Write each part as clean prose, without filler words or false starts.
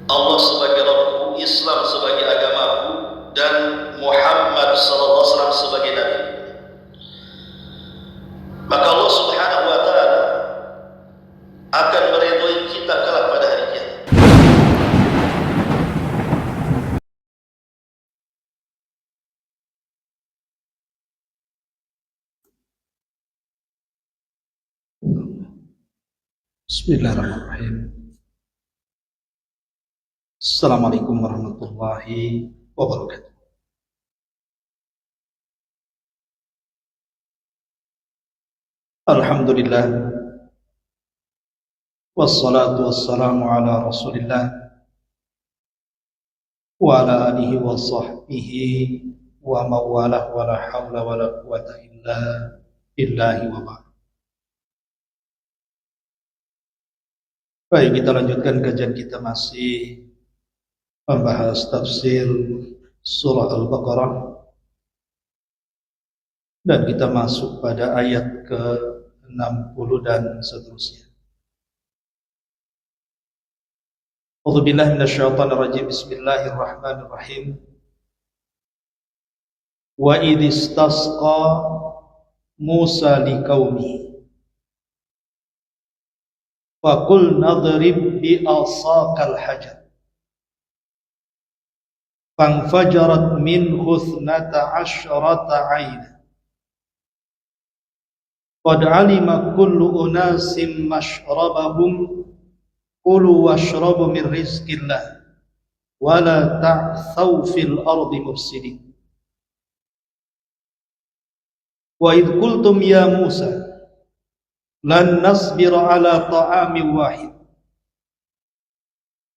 Allah sebagai Rabbku, Islam sebagai agamaku, dan Muhammad sallallahu alaihi wasallam sebagai nabi. Maka Allah Subhanahu wa taala akan meridhoi kita kelak pada hari kiamat. Bismillahirrahmanirrahim. Assalamualaikum warahmatullahi wabarakatuh. Alhamdulillah, wassalatu wassalamu ala rasulillah wa ala alihi wa sahbihi wa mawalah wa la hawla wa la quwata illa billahi wa ba'd. Baik, kita lanjutkan kajian kita, masih membahas tafsir surah Al-Baqarah, dan kita masuk pada ayat ke-60 dan seterusnya. A'udzubillahi minasyaitonir rajim. Bismillahirrahmanirrahim. Wa idh istasqa Musa liqaumihi faqul nadrib bi'asaqal hajar fanfajarat minhu ithnata asyrata 'ayna qad 'alima kullu unasin mashrabahum kulu washrabu min rizqillah wa la ta'thaw fil ardi mufsidin. Wa idh qultum ya Musa lan nasbira ala ta'amin wahid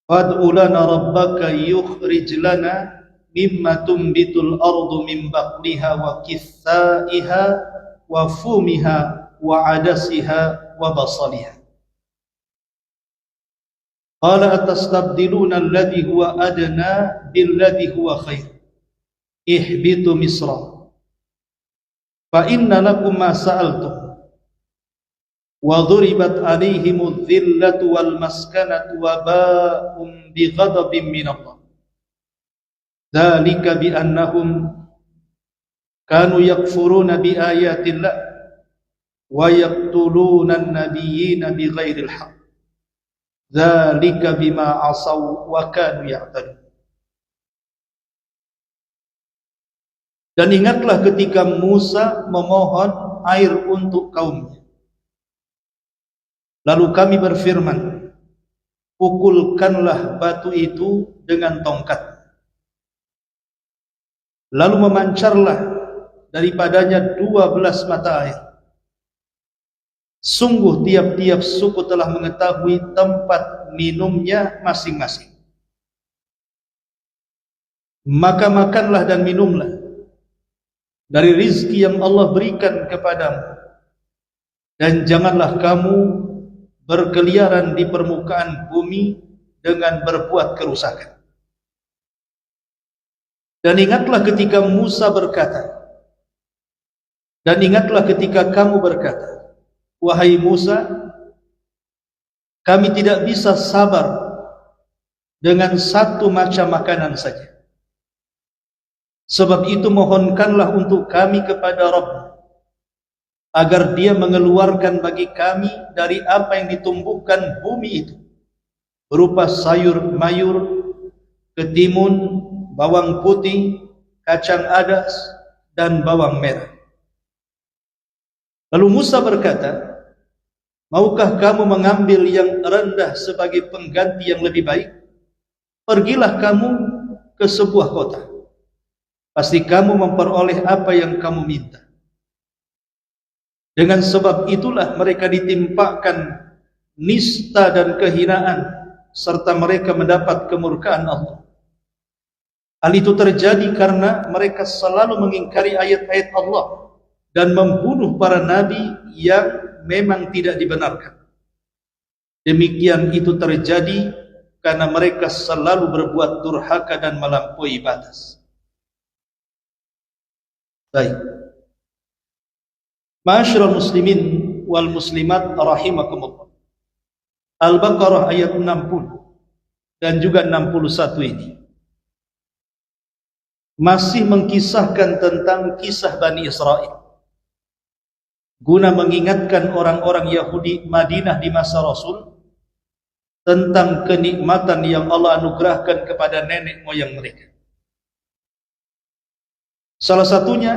fad'u lana rabbaka yukhrij lana mimma tunbitul ardu min baqliha wa kithaiha wa fumiha wa adasiha wa basaliha. Qala atastabdiluna alladhi huwa adna billadhi huwa khair ihbitu misra fa inna lakum ma sa'altum wa dhuribat alaihimudh dhillatu wal maskanatu wa ba'um bi ghadabin min Allah dzalika bi annahum kanu yakfuruna bi ayatillah wa yaqtuluna an-nabiyyina bighairil haqq dzalika bima asaw wa kanu ya'tadun. Dan ingatlah ketika Musa memohon air untuk kaumnya, lalu kami berfirman, pukulkanlah batu itu dengan tongkat, lalu memancarlah daripadanya 12 mata air. Sungguh tiap-tiap suku telah mengetahui tempat minumnya masing-masing. Maka makanlah dan minumlah dari rizki yang Allah berikan kepadamu, dan janganlah kamu berkeliaran di permukaan bumi dengan berbuat kerusakan. Dan ingatlah ketika Musa berkata, dan ingatlah ketika kamu berkata, wahai Musa, kami tidak bisa sabar dengan satu macam makanan saja. Sebab itu mohonkanlah untuk kami kepada Rabb agar Dia mengeluarkan bagi kami dari apa yang ditumbuhkan bumi itu, berupa sayur mayur, ketimun, bawang putih, kacang adas, dan bawang merah. Lalu Musa berkata, maukah kamu mengambil yang rendah sebagai pengganti yang lebih baik? Pergilah kamu ke sebuah kota, pasti kamu memperoleh apa yang kamu minta. Dengan sebab itulah mereka ditimpakan nista dan kehinaan, serta mereka mendapat kemurkaan Allah. Hal itu terjadi karena mereka selalu mengingkari ayat-ayat Allah dan membunuh para nabi yang memang tidak dibenarkan. Demikian itu terjadi karena mereka selalu berbuat durhaka dan melampaui batas. Baik, ma'asyiral muslimin wal muslimat rahimakumullah. Al-Baqarah ayat 60 dan juga 61 ini masih mengkisahkan tentang kisah Bani Israel, guna mengingatkan orang-orang Yahudi Madinah di masa Rasul tentang kenikmatan yang Allah anugerahkan kepada nenek moyang mereka. Salah satunya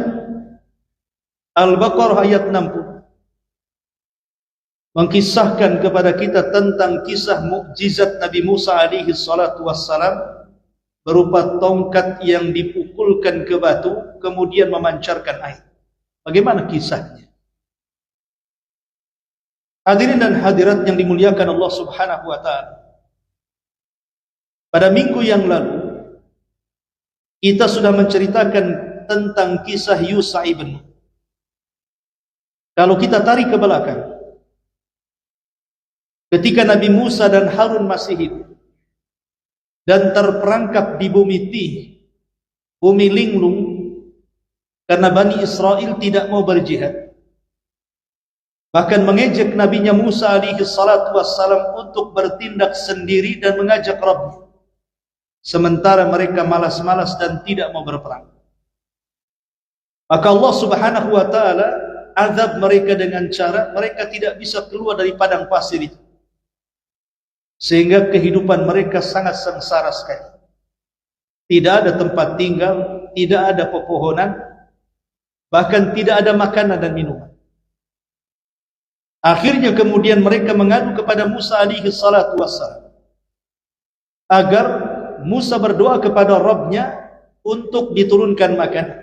Al-Baqarah ayat 60 mengkisahkan kepada kita tentang kisah mukjizat Nabi Musa alaihi salatu wassalam berupa tongkat yang dipukulkan ke batu kemudian memancarkan air. Bagaimana kisahnya? Hadirin dan hadirat yang dimuliakan Allah Subhanahu wa taala. Pada minggu yang lalu kita sudah menceritakan tentang kisah Yusha ibn Nun. Kalau kita tarik ke belakang, ketika Nabi Musa dan Harun masih hidup dan terperangkap di bumi Tih, bumi linglung, karena Bani Israel tidak mau berjihad, bahkan mengejek Nabinya Musa alaihi salatu wassalam untuk bertindak sendiri dan mengajak Rabbnya, sementara mereka malas-malas dan tidak mau berperang. Maka Allah Subhanahu wa taala azab mereka dengan cara mereka tidak bisa keluar dari padang pasir itu, sehingga kehidupan mereka sangat sengsara sekali. Tidak ada tempat tinggal, tidak ada pepohonan, bahkan tidak ada makanan dan minuman. Akhirnya kemudian mereka mengadu kepada Musa alaihi salatu wassalam agar Musa berdoa kepada Rabbnya untuk diturunkan makanan.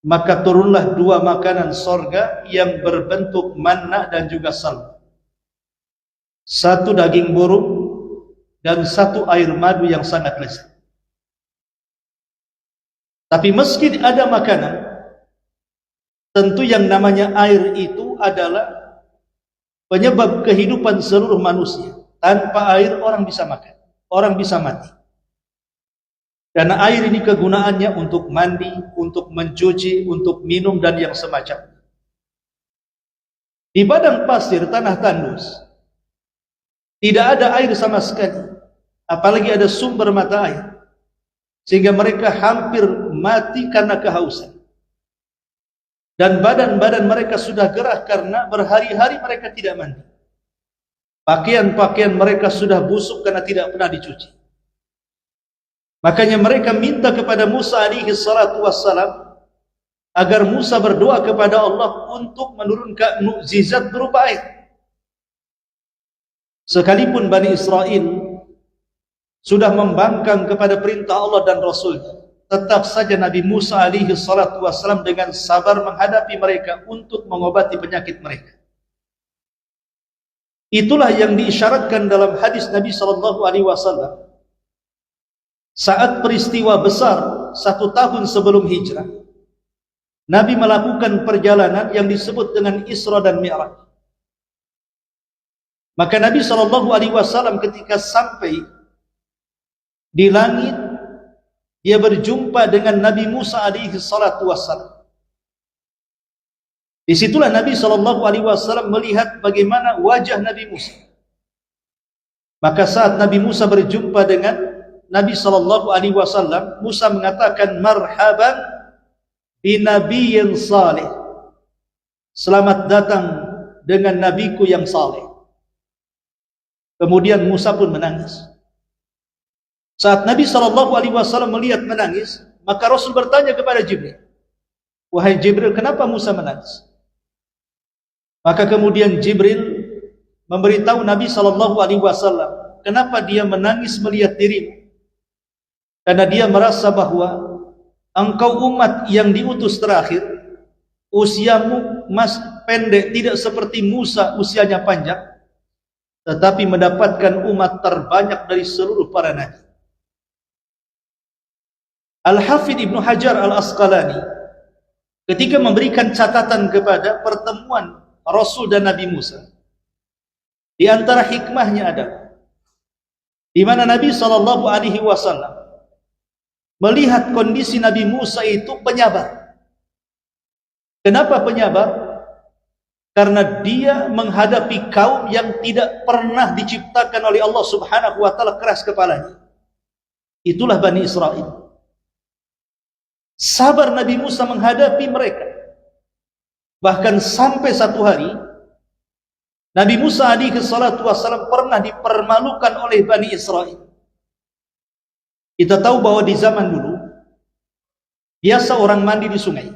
Maka turunlah 2 makanan sorga yang berbentuk manna dan juga salwa. 1 daging burung dan 1 air madu yang sangat lezat. Tapi meski ada makanan, tentu yang namanya air itu adalah penyebab kehidupan seluruh manusia. Tanpa air orang bisa makan, orang bisa mati. Karena air ini kegunaannya untuk mandi, untuk mencuci, untuk minum dan yang semacam. Di padang pasir, tanah tandus, tidak ada air sama sekali, apalagi ada sumber mata air, sehingga mereka hampir mati karena kehausan. Dan badan-badan mereka sudah gerah karena berhari-hari mereka tidak mandi. Pakaian-pakaian mereka sudah busuk karena tidak pernah dicuci. Makanya mereka minta kepada Musa alaihi salatu wassalam agar Musa berdoa kepada Allah untuk menurunkan mukjizat berupa air. Sekalipun Bani Israel sudah membangkang kepada perintah Allah dan Rasulnya, tetap saja Nabi Musa alaihi salatu wassalam dengan sabar menghadapi mereka untuk mengobati penyakit mereka. Itulah yang diisyaratkan dalam hadis Nabi sallallahu alaihi wasallam saat peristiwa besar 1 tahun sebelum hijrah. Nabi melakukan perjalanan yang disebut dengan Isra dan Mi'raj. Maka Nabi SAW ketika sampai di langit, dia berjumpa dengan Nabi Musa alaihi salatu wassalam. Disitulah Nabi SAW melihat bagaimana wajah Nabi Musa. Maka saat Nabi Musa berjumpa dengan Nabi SAW, Musa mengatakan, marhaban binabiyyin salih. Selamat datang dengan nabiku yang saleh. Kemudian Musa pun menangis. Saat Nabi SAW melihat menangis, maka Rasul bertanya kepada Jibril, wahai Jibril, kenapa Musa menangis? Maka kemudian Jibril memberitahu Nabi SAW, kenapa dia menangis melihat dirimu? Karena dia merasa bahwa engkau umat yang diutus terakhir, usiamu masih pendek, tidak seperti Musa usianya panjang, tetapi mendapatkan umat terbanyak dari seluruh para nabi. Al-Hafidh Ibnu Hajar Al-Asqalani ketika memberikan catatan kepada pertemuan Rasul dan Nabi Musa, di antara hikmahnya adalah di mana Nabi SAW melihat kondisi Nabi Musa itu penyabar. Kenapa penyabar? Karena dia menghadapi kaum yang tidak pernah diciptakan oleh Allah Subhanahu wa taala keras kepalanya. Itulah Bani Israel. Sabar Nabi Musa menghadapi mereka. Bahkan sampai satu hari Nabi Musa alaihi salatu wassalam pernah dipermalukan oleh Bani Israel. Kita tahu bahwa di zaman dulu biasa orang mandi di sungai.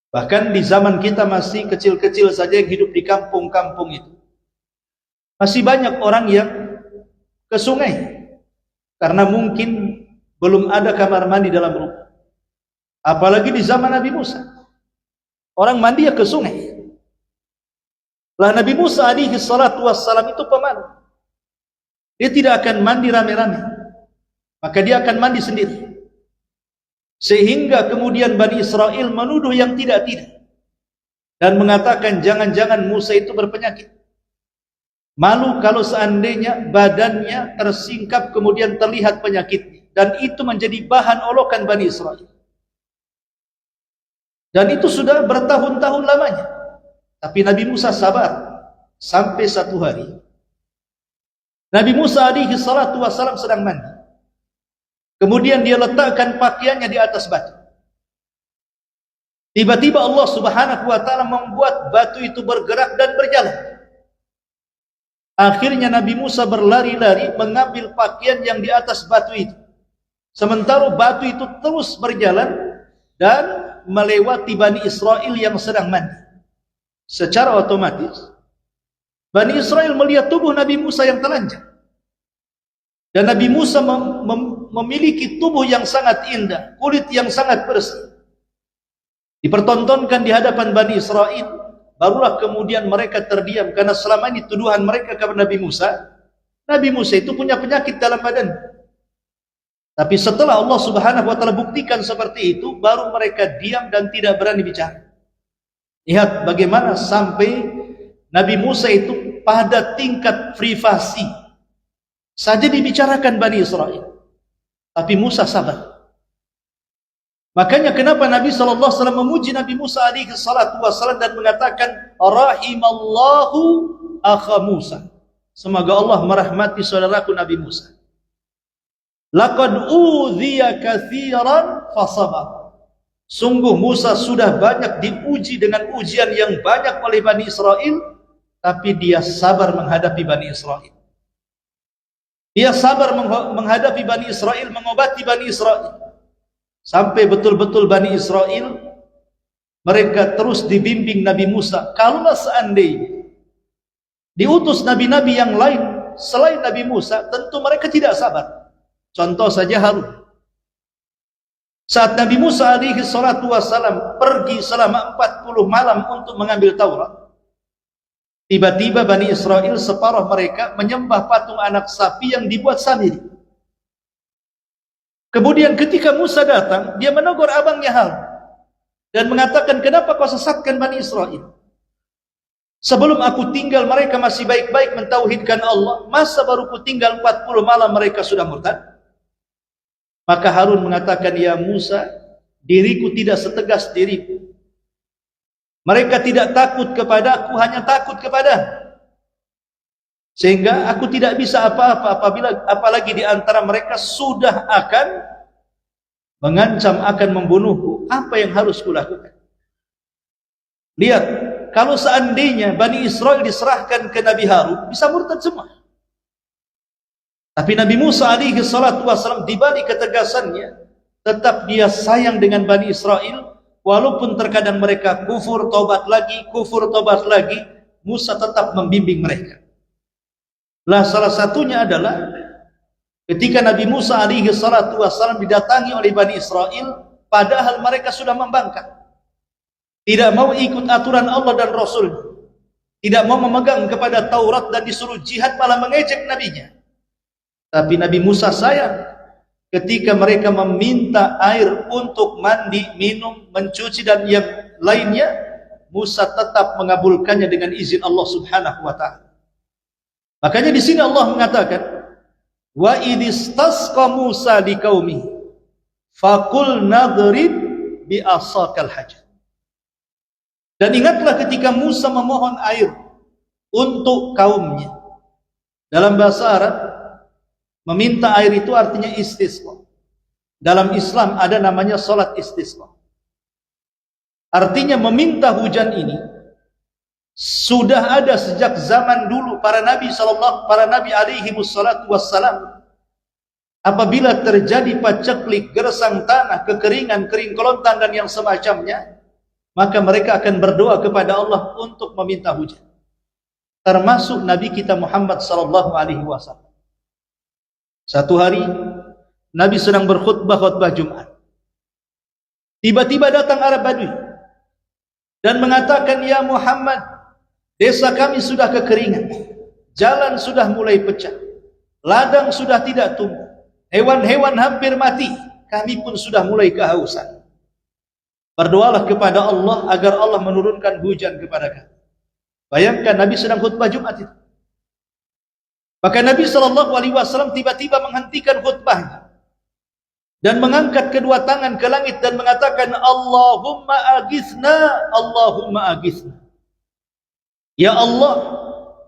Bahkan di zaman kita masih kecil-kecil saja yang hidup di kampung-kampung itu, masih banyak orang yang ke sungai karena mungkin belum ada kamar mandi dalam rumah. Apalagi di zaman Nabi Musa, orang mandi ya ke sungai. Lah Nabi Musa alaihi salatu wassalam itu pemalu. Dia tidak akan mandi rame-rame, maka dia akan mandi sendiri. Sehingga kemudian Bani Israel menuduh yang tidak-tidak dan mengatakan jangan-jangan Musa itu berpenyakit. Malu kalau seandainya badannya tersingkap kemudian terlihat penyakitnya, dan itu menjadi bahan olokan Bani Israel. Dan itu sudah bertahun-tahun lamanya. Tapi Nabi Musa sabar sampai satu hari Nabi Musa alaihi salatu wassalam sedang mandi. Kemudian dia letakkan pakaiannya di atas batu. Tiba-tiba Allah Subhanahu wa taala membuat batu itu bergerak dan berjalan. Akhirnya Nabi Musa berlari-lari mengambil pakaian yang di atas batu itu. Sementara batu itu terus berjalan dan melewati Bani Israel yang sedang mandi. Secara otomatis Bani Israel melihat tubuh Nabi Musa yang telanjang. Dan Nabi Musa memiliki tubuh yang sangat indah, kulit yang sangat bersih. Dipertontonkan di hadapan Bani Israel, barulah kemudian mereka terdiam karena selama ini tuduhan mereka kepada Nabi Musa itu punya penyakit dalam badan. Tapi setelah Allah Subhanahu wa taala buktikan seperti itu, baru mereka diam dan tidak berani bicara. Lihat bagaimana sampai Nabi Musa itu pada tingkat privasi saja dibicarakan Bani Israel. Tapi Musa sabar. Makanya kenapa Nabi SAW memuji Nabi Musa alaihi salatu wassalam dan mengatakan rahimallahu akha Musa. Semoga Allah merahmati saudaraku Nabi Musa. Laqad udhiya katsiran fasabar. Sungguh Musa sudah banyak diuji dengan ujian yang banyak oleh Bani Israel, tapi dia sabar menghadapi Bani Israel. Dia sabar menghadapi Bani Israel, mengobati Bani Israel. Sampai betul-betul Bani Israel, mereka terus dibimbing Nabi Musa. Kalaulah seandainya diutus nabi-nabi yang lain selain Nabi Musa, tentu mereka tidak sabar. Contoh saja Harun. Saat Nabi Musa alaihi salatu wassalam pergi selama 40 malam untuk mengambil Taurat, tiba-tiba Bani Israel separuh mereka menyembah patung anak sapi yang dibuat sendiri. Kemudian ketika Musa datang, dia menegur abangnya Harun dan mengatakan, kenapa kau sesatkan Bani Israel? Sebelum aku tinggal mereka masih baik-baik mentauhidkan Allah, masa baru ku tinggal 40 malam mereka sudah murtad? Maka Harun mengatakan, ya Musa, diriku tidak setegas diriku. Mereka tidak takut kepadaku, hanya takut kepadamu. Sehingga aku tidak bisa apa-apa apalagi di antara mereka sudah akan mengancam akan membunuhku. Apa yang harus kulakukan? Lihat, kalau seandainya Bani Israel diserahkan ke Nabi Harun, bisa murtad semua. Tapi Nabi Musa alaihi salatu wassalam di balik ketegasannya, tetap dia sayang dengan Bani Israel. Walaupun terkadang mereka kufur, tobat lagi, Musa tetap membimbing mereka. Lah salah satunya adalah ketika Nabi Musa alaihi salatu wassalam didatangi oleh Bani Israel, padahal mereka sudah membangkang. Tidak mau ikut aturan Allah dan Rasul. Tidak mau memegang kepada Taurat dan disuruh jihad, malah mengejek nabinya. Tapi Nabi Musa sayang ketika mereka meminta air untuk mandi, minum, mencuci dan yang lainnya, Musa tetap mengabulkannya dengan izin Allah Subhanahu wa taala. Makanya di sini Allah mengatakan, wa idistasqa Musa liqaumihi faqul nadrib bi asaqal hajar. Dan ingatlah ketika Musa memohon air untuk kaumnya. Dalam bahasa Arab, meminta air itu artinya istisqa. Dalam Islam ada namanya salat istisqa. Artinya meminta hujan ini sudah ada sejak zaman dulu para nabi alaihi wassalatu wassalam. Apabila terjadi paceklik, gersang tanah, kekeringan, kering kelontang dan yang semacamnya, maka mereka akan berdoa kepada Allah untuk meminta hujan. Termasuk Nabi kita Muhammad sallallahu alaihi wasallam. Satu hari Nabi sedang berkhutbah Jumat. Tiba-tiba datang Arab Badui dan mengatakan, "Ya Muhammad, desa kami sudah kekeringan, jalan sudah mulai pecah, ladang sudah tidak tumbuh, hewan-hewan hampir mati, kami pun sudah mulai kehausan. Berdoalah kepada Allah agar Allah menurunkan hujan kepada kami." Bayangkan Nabi sedang khutbah Jumat itu. Maka Nabi SAW tiba-tiba menghentikan khutbahnya dan mengangkat kedua tangan ke langit dan mengatakan, "Allahumma aghithna, Allahumma aghithna." Ya Allah,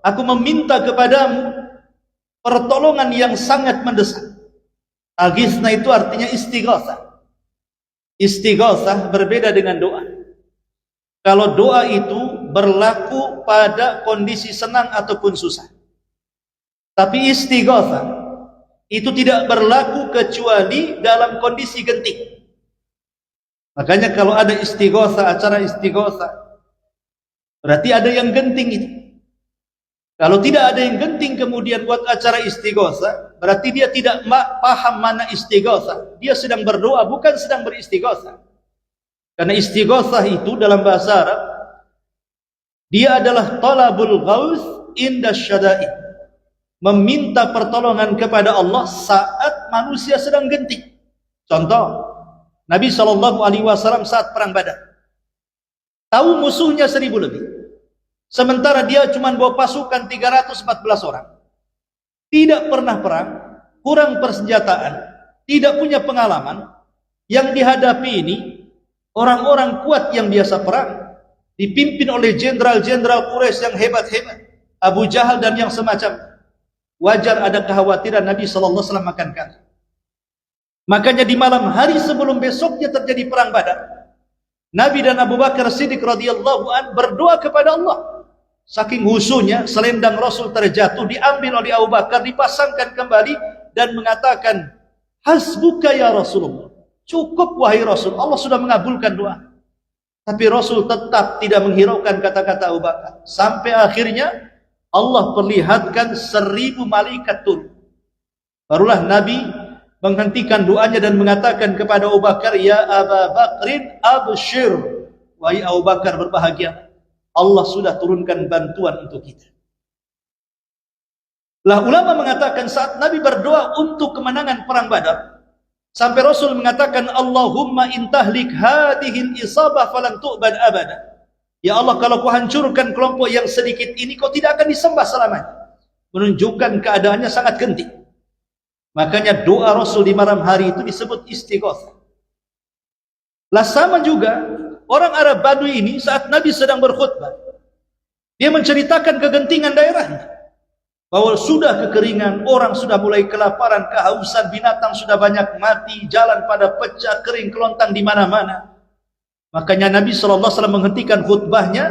aku meminta kepadamu pertolongan yang sangat mendesak. Aghithna itu artinya istighatsah. Istighatsah berbeda dengan doa. Kalau doa itu berlaku pada kondisi senang ataupun susah. Tapi istighatsah itu tidak berlaku kecuali dalam kondisi genting. Makanya kalau ada istighatsah, acara istighatsah, berarti ada yang genting itu. Kalau tidak ada yang genting kemudian buat acara istighatsah, berarti dia tidak paham mana istighatsah. Dia sedang berdoa, bukan sedang beristighatsah. Karena istighatsah itu dalam bahasa Arab, dia adalah talabul ghauth inda syada'id. Meminta pertolongan kepada Allah saat manusia sedang genting. Contoh, Nabi SAW saat perang Badar, tahu musuhnya 1000 lebih. Sementara dia cuma bawa pasukan 314 orang. Tidak pernah perang, kurang persenjataan, tidak punya pengalaman. Yang dihadapi ini orang-orang kuat yang biasa perang, dipimpin oleh jenderal-jenderal Quraisy yang hebat-hebat, Abu Jahal dan yang semacam. Wajar ada kekhawatiran Nabi SAW akan kalah. Makanya di malam hari sebelum besoknya terjadi perang Badar, Nabi dan Abu Bakar Siddiq radhiyallahu an berdoa kepada Allah. Saking husunya, selendang Rasul terjatuh, diambil oleh Abu Bakar, dipasangkan kembali dan mengatakan, "Hasbuka ya Rasulullah." Cukup wahai Rasul, Allah sudah mengabulkan doa. Tapi Rasul tetap tidak menghiraukan kata-kata Abu Bakar. Sampai akhirnya Allah perlihatkan 1000 malaikat turun. Barulah Nabi menghentikan doanya dan mengatakan kepada Abu Bakar, "Ya Abu Bakrin abshir." Wahai Abu Bakar, berbahagia. Allah sudah turunkan bantuan untuk kita. Lah ulama mengatakan saat Nabi berdoa untuk kemenangan perang Badar, sampai Rasul mengatakan, "Allahumma intahlik hadihil isabah falan tu'bad abada." Ya Allah, kalau kau hancurkan kelompok yang sedikit ini, kau tidak akan disembah selamanya. Menunjukkan keadaannya sangat genting. Makanya doa Rasul di malam hari itu disebut istighatsah. Lah sama juga orang Arab Badui ini saat Nabi sedang berkhutbah, dia menceritakan kegentingan daerahnya, bahwa sudah kekeringan, orang sudah mulai kelaparan, kehausan, binatang sudah banyak mati, jalan pada pecah, kering kelontang di mana-mana. Makanya Nabi SAW menghentikan khutbahnya,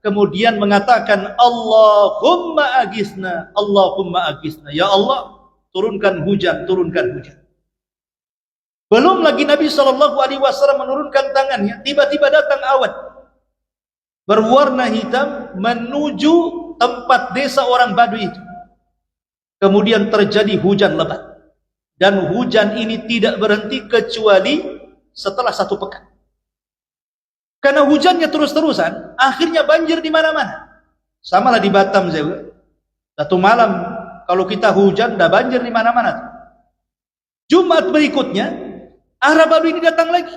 kemudian mengatakan, "Allahumma aghithna, Allahumma aghithna." Ya Allah, turunkan hujan, turunkan hujan. Belum lagi Nabi SAW menurunkan tangannya, tiba-tiba datang awan berwarna hitam menuju tempat desa orang Badui itu. Kemudian terjadi hujan lebat. Dan hujan ini tidak berhenti kecuali setelah 1 pekan. Karena hujannya terus-terusan, akhirnya banjir di mana-mana. Samalah di Batam juga. Satu malam kalau kita hujan, dah banjir di mana-mana. Jumat berikutnya, Arab Badui ini datang lagi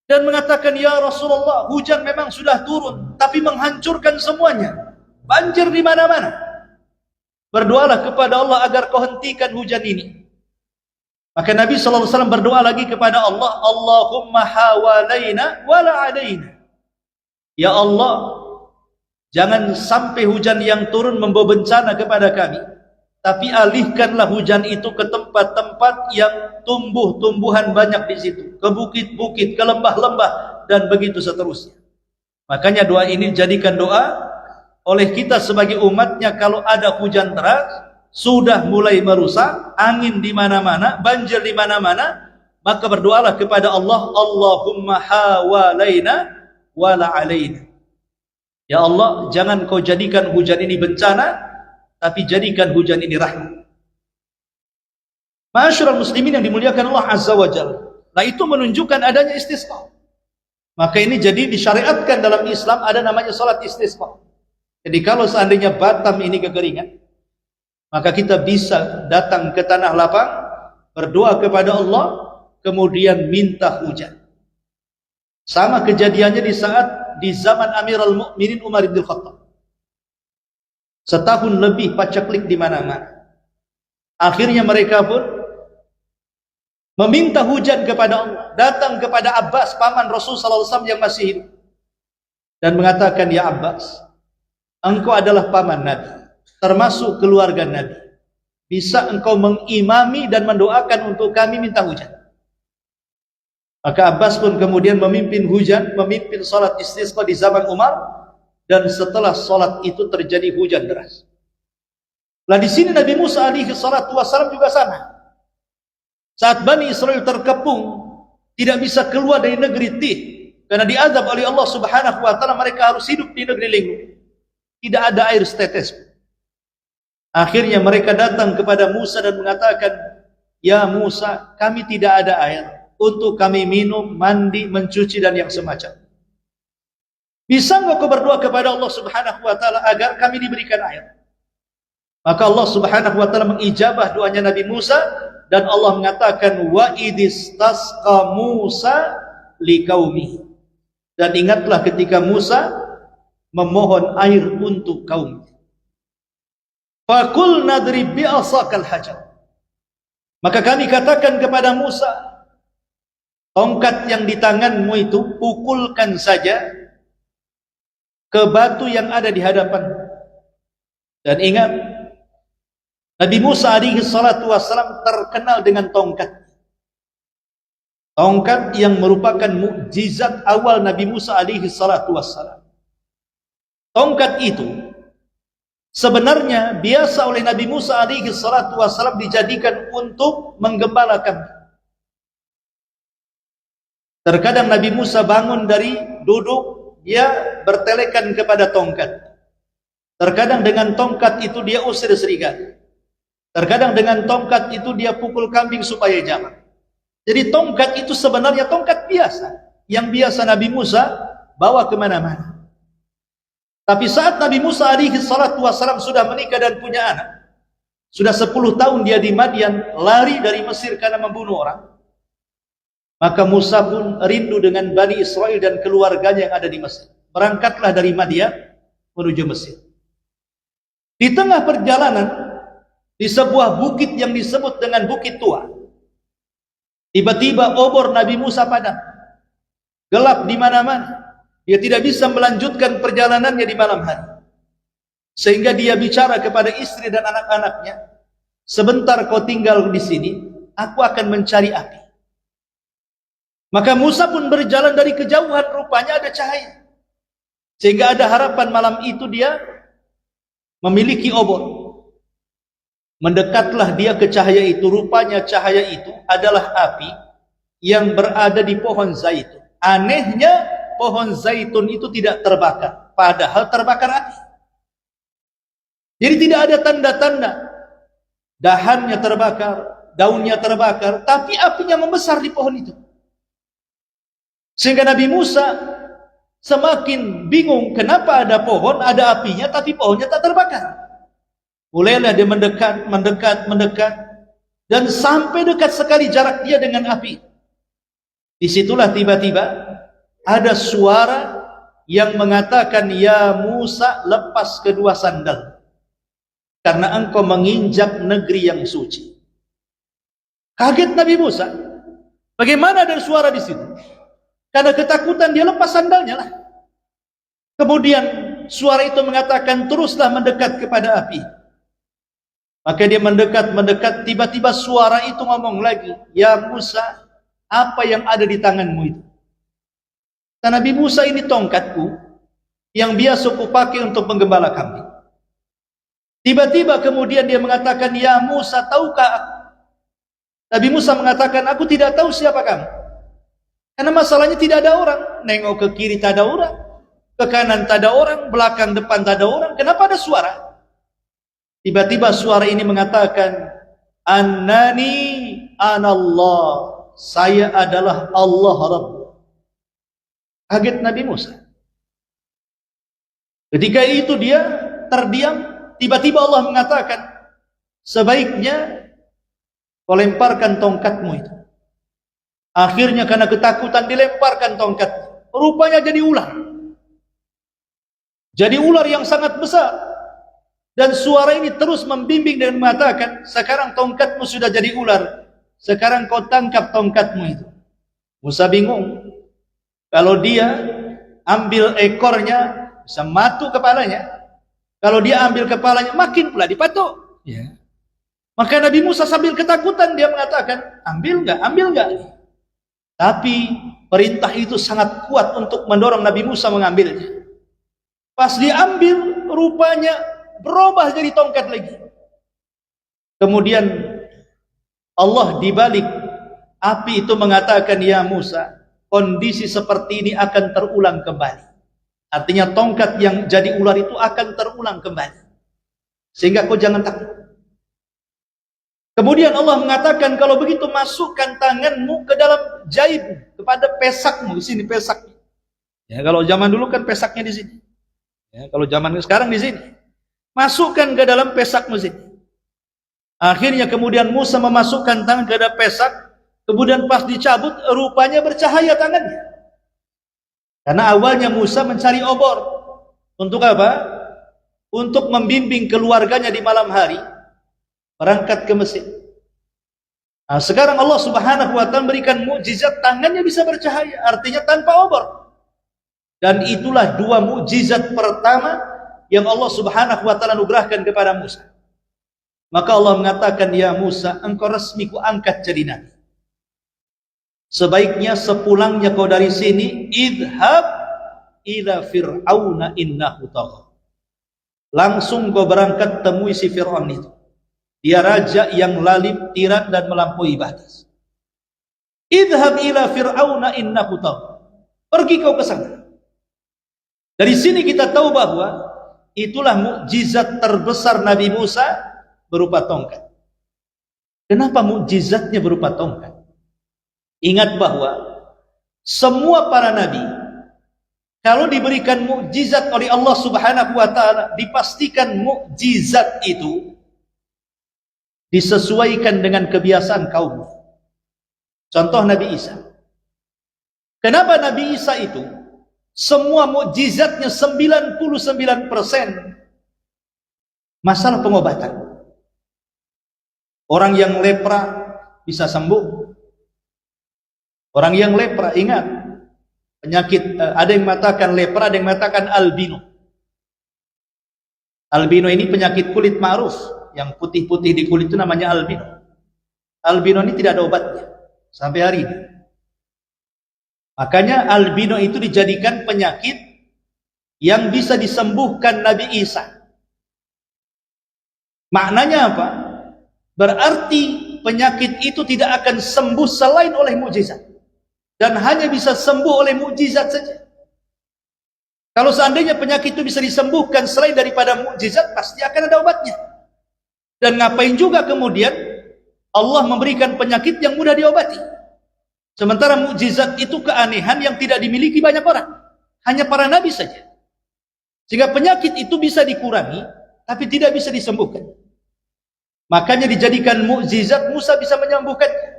dan mengatakan, "Ya Rasulullah, hujan memang sudah turun, tapi menghancurkan semuanya. Banjir di mana-mana. Berdoalah kepada Allah agar kau hentikan hujan ini." Maka Nabi SAW berdoa lagi kepada Allah, "Allahumma hawalaina wala alaina." Ya Allah, jangan sampai hujan yang turun membawa bencana kepada kami, tapi alihkanlah hujan itu ke tempat-tempat yang tumbuh-tumbuhan banyak di situ, ke bukit-bukit, ke lembah-lembah, dan begitu seterusnya. Makanya doa ini jadikan doa oleh kita sebagai umatnya. Kalau ada hujan deras, sudah mulai merusak, angin di mana-mana, banjir di mana-mana, maka berdoalah kepada Allah, Allahumma hawalaina wala alaina. Ya Allah, jangan kau jadikan hujan ini bencana, tapi jadikan hujan ini rahmat. Ma'asyiral muslimin yang dimuliakan Allah Azza wa Jalla. Nah, itu menunjukkan adanya istisqa. Maka ini jadi disyariatkan dalam Islam, ada namanya salat istisqa. Jadi kalau seandainya Batam ini kekeringan, maka kita bisa datang ke tanah lapang, berdoa kepada Allah, kemudian minta hujan. Sama kejadiannya di zaman Amirul Mukminin Umar bin Khattab. Setahun lebih pacaklik di mana-mana. Akhirnya mereka pun meminta hujan kepada Allah, datang kepada Abbas, paman Rasul sallallahu alaihi wasallam yang masih hidup, dan mengatakan, ya Abbas, engkau adalah paman Nabi, termasuk keluarga Nabi. Bisa engkau mengimami dan mendoakan untuk kami minta hujan? Maka Abbas pun kemudian memimpin hujan, memimpin salat istisqa di zaman Umar, dan setelah salat itu terjadi hujan deras. Lah di sini Nabi Musa alaihi salatu wasallam juga sama. Saat Bani Israel terkepung, tidak bisa keluar dari negeri Tih, karena diazab oleh Allah Subhanahu wa taala, mereka harus hidup di negeri Lingu. Tidak ada air setetes. Akhirnya mereka datang kepada Musa dan mengatakan, ya Musa, kami tidak ada air untuk kami minum, mandi, mencuci, dan yang semacam. Bisa enggak kau berdoa kepada Allah Subhanahu wa taala agar kami diberikan air? Maka Allah Subhanahu wa taala mengijabah doanya Nabi Musa, dan Allah mengatakan, wa idistasqa Musa liqaumi. Dan ingatlah ketika Musa memohon air untuk kaum. Faqul nadrib bi'asakal hajar. Maka kami katakan kepada Musa, tongkat yang di tanganmu itu pukulkan saja ke batu yang ada di hadapan. Dan ingat, Nabi Musa alaihi salatu wassalam terkenal dengan tongkat. Tongkat yang merupakan mukjizat awal Nabi Musa alaihi salatu wassalam. Tongkat itu sebenarnya biasa oleh Nabi Musa alaihi salatu wassalam dijadikan untuk menggembalakan. Terkadang Nabi Musa bangun dari duduk, dia bertelekan kepada tongkat. Terkadang dengan tongkat itu dia usir serigala. Terkadang dengan tongkat itu dia pukul kambing supaya jalan. Jadi tongkat itu sebenarnya tongkat biasa, yang biasa Nabi Musa bawa kemana-mana. Tapi saat Nabi Musa alaihi salatu wassalam sudah menikah dan punya anak, sudah 10 tahun dia di Madian, lari dari Mesir karena membunuh orang, maka Musa pun rindu dengan Bani Israel dan keluarganya yang ada di Mesir. Berangkatlah dari Madian menuju Mesir. Di tengah perjalanan, di sebuah bukit yang disebut dengan Bukit Tua, tiba-tiba obor Nabi Musa padam, gelap di mana-mana. Dia tidak bisa melanjutkan perjalanannya di malam hari, sehingga dia bicara kepada istri dan anak-anaknya, sebentar kau tinggal di sini, aku akan mencari api. Maka Musa pun berjalan dari kejauhan, rupanya ada cahaya, sehingga ada harapan malam itu dia memiliki obor. Mendekatlah dia ke cahaya itu, rupanya cahaya itu adalah api yang berada di pohon zaitun. Anehnya, pohon zaitun itu tidak terbakar, padahal terbakar api. Jadi tidak ada tanda-tanda dahannya terbakar, daunnya terbakar, tapi apinya membesar di pohon itu. Sehingga Nabi Musa semakin bingung, kenapa ada pohon, ada apinya, tapi pohonnya tak terbakar. Mulailah dia mendekat, dan sampai dekat sekali jarak dia dengan api. Disitulah tiba-tiba ada suara yang mengatakan, ya Musa, lepas kedua sandal, karena engkau menginjak negeri yang suci. Kaget Nabi Musa. Bagaimana ada suara di situ? Karena ketakutan dia lepas sandalnya lah. Kemudian suara itu mengatakan, teruslah mendekat kepada api. Maka dia mendekat, tiba-tiba suara itu ngomong lagi, ya Musa, apa yang ada di tanganmu itu? Dan Nabi Musa, ini tongkatku yang biasa kupakai untuk menggembala kambing. Tiba-tiba kemudian dia mengatakan, ya Musa, tahukah aku? Nabi Musa mengatakan, aku tidak tahu siapa kamu. Karena masalahnya tidak ada orang. Nengok ke kiri tak ada orang, ke kanan tak ada orang, belakang depan tak ada orang. Kenapa ada suara? Tiba-tiba suara ini mengatakan, Annani anallah, saya adalah Allah Rabb. Kaget Nabi Musa. Ketika itu dia terdiam. Tiba-tiba Allah mengatakan, sebaiknya kau lemparkan tongkatmu itu. Akhirnya karena ketakutan dilemparkan tongkat. Rupanya jadi ular. Jadi ular yang sangat besar. Dan suara ini terus membimbing dan mengatakan, sekarang tongkatmu sudah jadi ular. Sekarang kau tangkap tongkatmu itu. Musa bingung. Kalau dia ambil ekornya, bisa matu kepalanya. Kalau dia ambil kepalanya, makin pula dipatuk. Ya. Maka Nabi Musa sambil ketakutan, dia mengatakan, ambil enggak? Tapi perintah itu sangat kuat untuk mendorong Nabi Musa mengambilnya. Pas diambil, rupanya berubah jadi tongkat lagi. Kemudian Allah di balik api itu mengatakan, ya Musa, kondisi seperti ini akan terulang kembali. Artinya tongkat yang jadi ular itu akan terulang kembali. Sehingga kau jangan takut. Kemudian Allah mengatakan, kalau begitu masukkan tanganmu ke dalam jaibmu, kepada pesakmu. Di sini pesaknya. Ya, kalau zaman dulu kan pesaknya di sini. Ya, kalau zaman sekarang di sini. Masukkan ke dalam pesakmu sini. Akhirnya kemudian Musa memasukkan tangan ke dalam pesak. Kemudian pas dicabut, rupanya bercahaya tangannya. Karena awalnya Musa mencari obor. Untuk apa? Untuk membimbing keluarganya di malam hari berangkat ke Mesir. Nah, sekarang Allah Subhanahu wa taala memberikan mukjizat, tangannya bisa bercahaya, artinya tanpa obor. Dan itulah dua mukjizat pertama yang Allah Subhanahu wa taala anugerahkan kepada Musa. Maka Allah mengatakan, ya Musa, engkau resmi ku angkat jadi nabi. Sebaiknya sepulangnya kau dari sini, idhab ila fir'auna innahu tagha. Langsung kau berangkat temui si Fir'aun itu. Dia raja yang lalim, tiran dan melampaui batas. Idhab ila fir'auna innahu tagha. Pergi kau ke sana. Dari sini kita tahu bahwa itulah mukjizat terbesar Nabi Musa berupa tongkat. Kenapa mukjizatnya berupa tongkat? Ingat bahwa semua para nabi kalau diberikan mukjizat oleh Allah Subhanahu wa taala, dipastikan mukjizat itu disesuaikan dengan kebiasaan kaum. Contoh Nabi Isa. Kenapa Nabi Isa itu semua mukjizatnya 99% masalah pengobatan? Orang yang lepra bisa sembuh. Orang yang lepra, ingat, penyakit, ada yang mengatakan lepra, ada yang mengatakan albino. Albino ini penyakit kulit ma'ruf, yang putih-putih di kulit itu namanya albino. Albino ini tidak ada obatnya sampai hari ini. Makanya albino itu dijadikan penyakit yang bisa disembuhkan Nabi Isa. Maknanya apa? Berarti penyakit itu tidak akan sembuh selain oleh mukjizat. Dan hanya bisa sembuh oleh mukjizat saja. Kalau seandainya penyakit itu bisa disembuhkan selain daripada mukjizat, pasti akan ada obatnya. Dan ngapain juga kemudian Allah memberikan penyakit yang mudah diobati. Sementara mukjizat itu keanehan yang tidak dimiliki banyak orang. Hanya para nabi saja. Sehingga penyakit itu bisa dikurangi, tapi tidak bisa disembuhkan. Makanya dijadikan mukjizat, Musa bisa menyembuhkannya.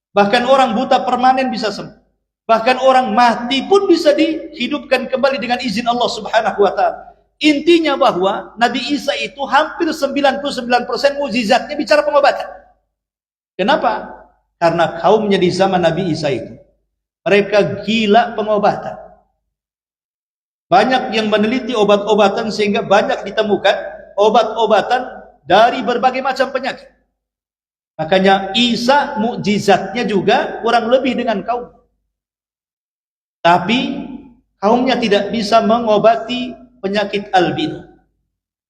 Bahkan orang buta permanen bisa sembuh. Bahkan orang mati pun bisa dihidupkan kembali dengan izin Allah Subhanahu wa taala. Intinya bahwa Nabi Isa itu hampir 99% mukjizatnya bicara pengobatan. Kenapa? Karena kaumnya di zaman Nabi Isa itu mereka gila pengobatan. Banyak yang meneliti obat-obatan sehingga banyak ditemukan obat-obatan dari berbagai macam penyakit. Makanya Isa mukjizatnya juga kurang lebih dengan kaum. Tapi kaumnya tidak bisa mengobati penyakit albino.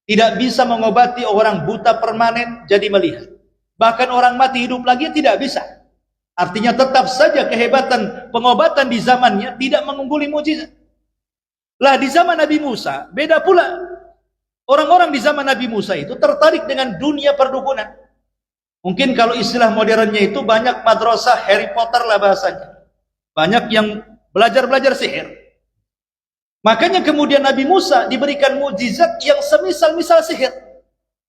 Tidak bisa mengobati orang buta permanen jadi melihat. Bahkan orang mati hidup lagi tidak bisa. Artinya tetap saja kehebatan pengobatan di zamannya tidak mengungguli mukjizat. Lah di zaman Nabi Musa, beda pula. Orang-orang di zaman Nabi Musa itu tertarik dengan dunia perdukunan. Mungkin kalau istilah modernnya itu banyak madrasah Harry Potter lah bahasanya. Banyak yang belajar-belajar sihir. Makanya kemudian Nabi Musa diberikan mukjizat yang semisal-misal sihir.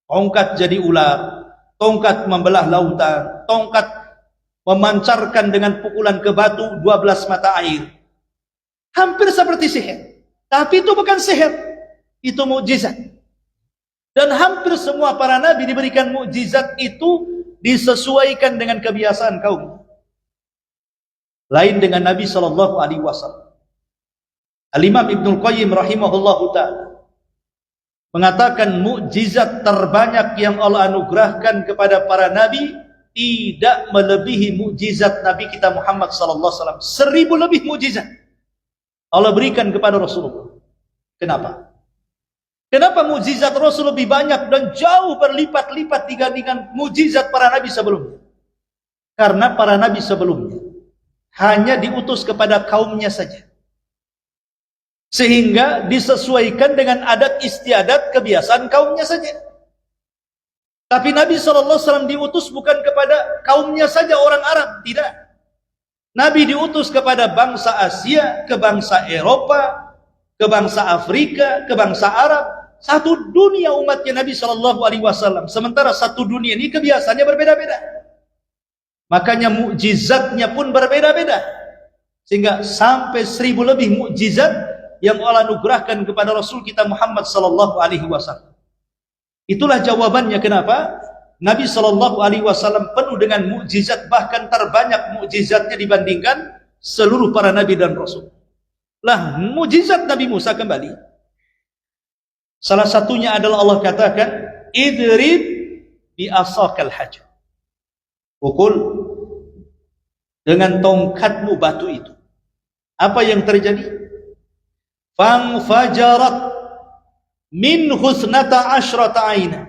Tongkat jadi ular, tongkat membelah lautan, tongkat memancarkan dengan pukulan ke batu 12 mata air. Hampir seperti sihir. Tapi itu bukan sihir, itu mukjizat. Dan hampir semua para nabi diberikan mukjizat itu disesuaikan dengan kebiasaan kaum. Lain dengan Nabi SAW. Al-Imam Ibnul Qayyim rahimahullahu ta'ala mengatakan mukjizat terbanyak yang Allah anugerahkan kepada para nabi tidak melebihi mukjizat Nabi kita Muhammad SAW. 1000 lebih mukjizat Allah berikan kepada Rasulullah. Kenapa? Kenapa mukjizat Rasul lebih banyak dan jauh berlipat-lipat dibandingkan mukjizat para nabi sebelumnya? Karena para nabi sebelumnya hanya diutus kepada kaumnya saja. Sehingga disesuaikan dengan adat istiadat kebiasaan kaumnya saja. Tapi Nabi SAW diutus bukan kepada kaumnya saja orang Arab, tidak. Nabi diutus kepada bangsa Asia, ke bangsa Eropa, ke bangsa Afrika, ke bangsa Arab. Satu dunia umatnya Nabi SAW. Sementara satu dunia ini kebiasaannya berbeda-beda. Makanya mukjizatnya pun berbeda-beda. Sehingga sampai 1000 lebih mukjizat yang Allah anugerahkan kepada Rasul kita Muhammad SAW. Itulah jawabannya kenapa Nabi SAW penuh dengan mukjizat, bahkan terbanyak mukjizatnya dibandingkan seluruh para nabi dan rasul. Lah, mukjizat Nabi Musa kembali. Salah satunya adalah Allah katakan, idrib bi asakal hajar. Pukul dengan tongkatmu batu itu. Apa yang terjadi? Fangfajarat min husnata asyrata aina.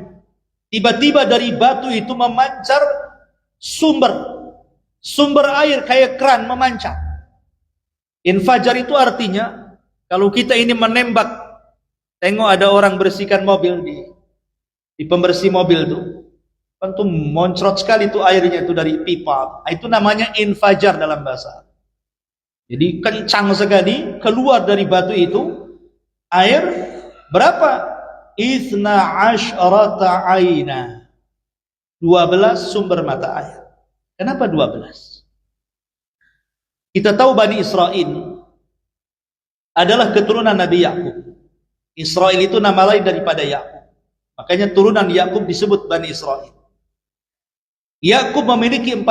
Tiba-tiba dari batu itu memancar sumber air kayak keran memancar. Infajar itu artinya kalau kita ini menembak, tengok ada orang bersihkan mobil di pembersih mobil itu, tentu moncrot sekali itu airnya itu dari pipa. Itu namanya infajar dalam bahasa. Jadi kencang sekali keluar dari batu itu air berapa? Ithna asyrata aina. 12 sumber mata air. Kenapa 12? Kita tahu Bani Israel adalah keturunan Nabi Yakub. Israel itu nama lain daripada Yakub. Makanya turunan Yakub disebut Bani Israel. Yakub memiliki 4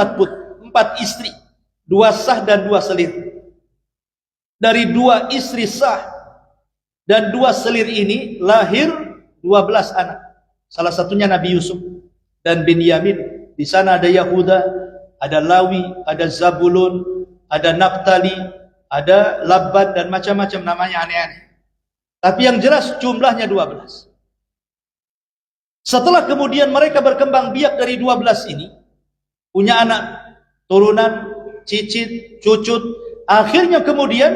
istri, 2 sah dan 2 selir. Dari 2 istri sah dan 2 selir ini lahir 12 anak. Salah satunya Nabi Yusuf dan Binyamin. Di sana ada Yahuda, ada Lawi, ada Zabulun, ada Naftali, ada Labban dan macam-macam namanya aneh-aneh. Tapi yang jelas jumlahnya 12. Setelah kemudian mereka berkembang biak dari 12 ini, punya anak, turunan, cicit, cucut, akhirnya kemudian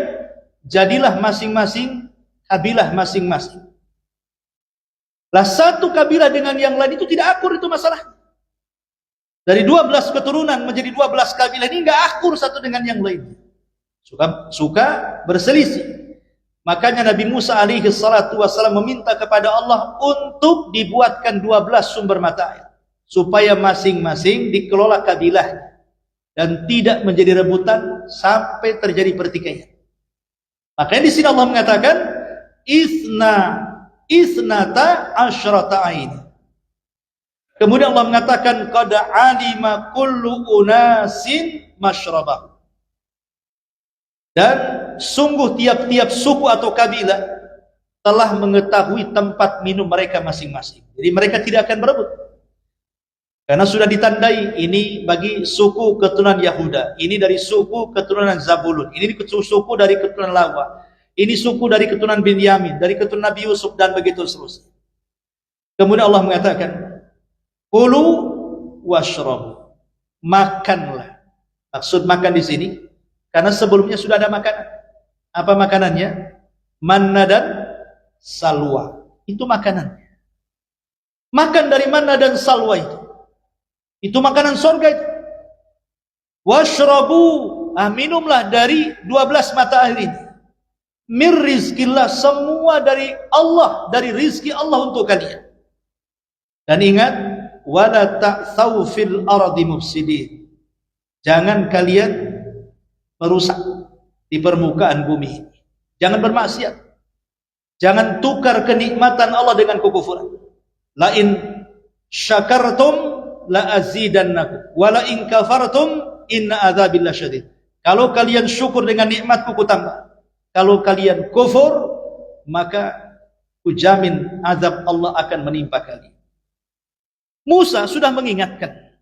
jadilah masing-masing kabilah masing-masing. Lah satu kabilah dengan yang lain itu tidak akur, itu masalah. Dari 12 keturunan menjadi 12 kabilah ini enggak akur satu dengan yang lain. Suka berselisih. Makanya Nabi Musa alaihi salatu wassalam meminta kepada Allah untuk dibuatkan 12 sumber mata air supaya masing-masing dikelola kabilahnya dan tidak menjadi rebutan sampai terjadi pertikaian. Makanya di sini Allah mengatakan isnata asyrata ain. Kemudian Allah mengatakan qad alima kullu unasin masyrabah. Dan sungguh tiap-tiap suku atau kabilah telah mengetahui tempat minum mereka masing-masing. Jadi mereka tidak akan berebut. Karena sudah ditandai, ini bagi suku keturunan Yahuda, ini dari suku keturunan Zabulun, ini suku dari keturunan Lawa, ini suku dari keturunan Binyamin, dari keturunan Nabi Yusuf, dan begitu seterusnya. Kemudian Allah mengatakan, kulu washrabu, makanlah. Maksud makan di sini, karena sebelumnya sudah ada makanan. Apa makanannya? Manna dan salwa. Itu makanannya. Makan dari manna dan salwa itu. Itu makanan surga itu. Washrabu, minumlah dari 12 mata air ini. Mir rizkillah, semua dari Allah, dari rizki Allah untuk kalian. Dan ingat, wala ta'thaw fil ardi mufsidin. Jangan kalian merusak di permukaan bumi ini. Jangan bermaksiat. Jangan tukar kenikmatan Allah dengan kekufuran. La in syakartum la azidannakum wala in kafartum inna adzabil lasyadid. Kalau kalian syukur dengan nikmatku kutambah, kalau kalian kufur maka kujamin azab Allah akan menimpa kalian. Musa sudah mengingatkan,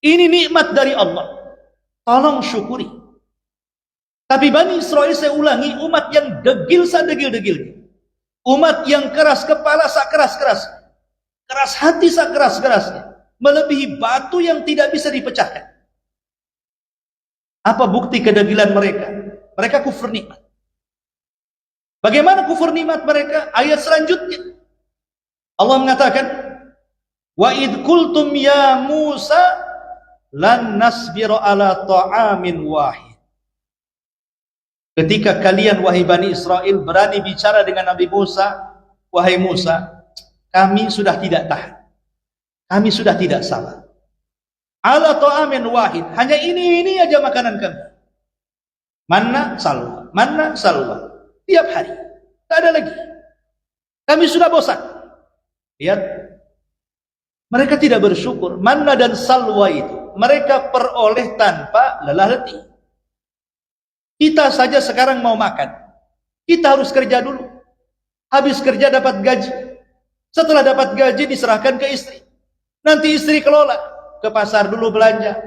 ini nikmat dari Allah, tolong syukuri. Tapi Bani Israel, saya ulangi, umat yang degil sadegil-degil, umat yang keras kepala sak keras-keras, keras hati sak keras-kerasnya, melebihi batu yang tidak bisa dipecahkan. Apa bukti kedegilan mereka? Mereka kufur nikmat. Bagaimana kufur nikmat mereka? Ayat selanjutnya Allah mengatakan, wa id qultum ya Musa lan nasbiru ala ta'amin wahid. Ketika kalian wahai Bani Israel berani bicara dengan Nabi Musa, wahai Musa, kami sudah tidak tahan. Kami sudah tidak sabar. Ala ta'amin wahid, hanya ini aja makanan kami. Manna salwa, manna salwa. Tiap hari, tak ada lagi. Kami sudah bosan. Lihat, mereka tidak bersyukur. Manna dan salwa itu mereka peroleh tanpa lelah letih. Kita saja sekarang mau makan, kita harus kerja dulu. Habis kerja dapat gaji. Setelah dapat gaji diserahkan ke istri. Nanti istri kelola, ke pasar dulu belanja,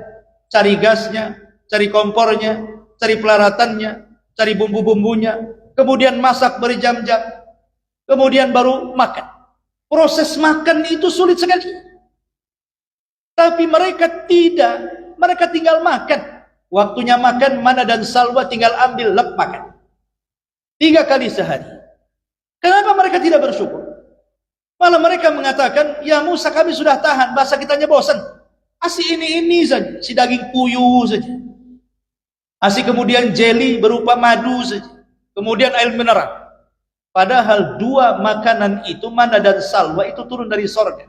cari gasnya, cari kompornya, cari pelaratannya, cari bumbu-bumbunya, kemudian masak berjam-jam, kemudian baru makan. Proses makan itu sulit sekali. Tapi mereka tidak, mereka tinggal makan. Waktunya makan, mana dan salwa tinggal ambil, lep makan. 3 kali sehari. Kenapa mereka tidak bersyukur? Malah mereka mengatakan, ya Musa kami sudah tahan, bahasa kitanya bosan. Asih ini saja, si daging puyuh saja. Asih kemudian jeli berupa madu saja. Kemudian air mineral. Padahal 2 makanan itu, manna dan salwa, itu turun dari sorga.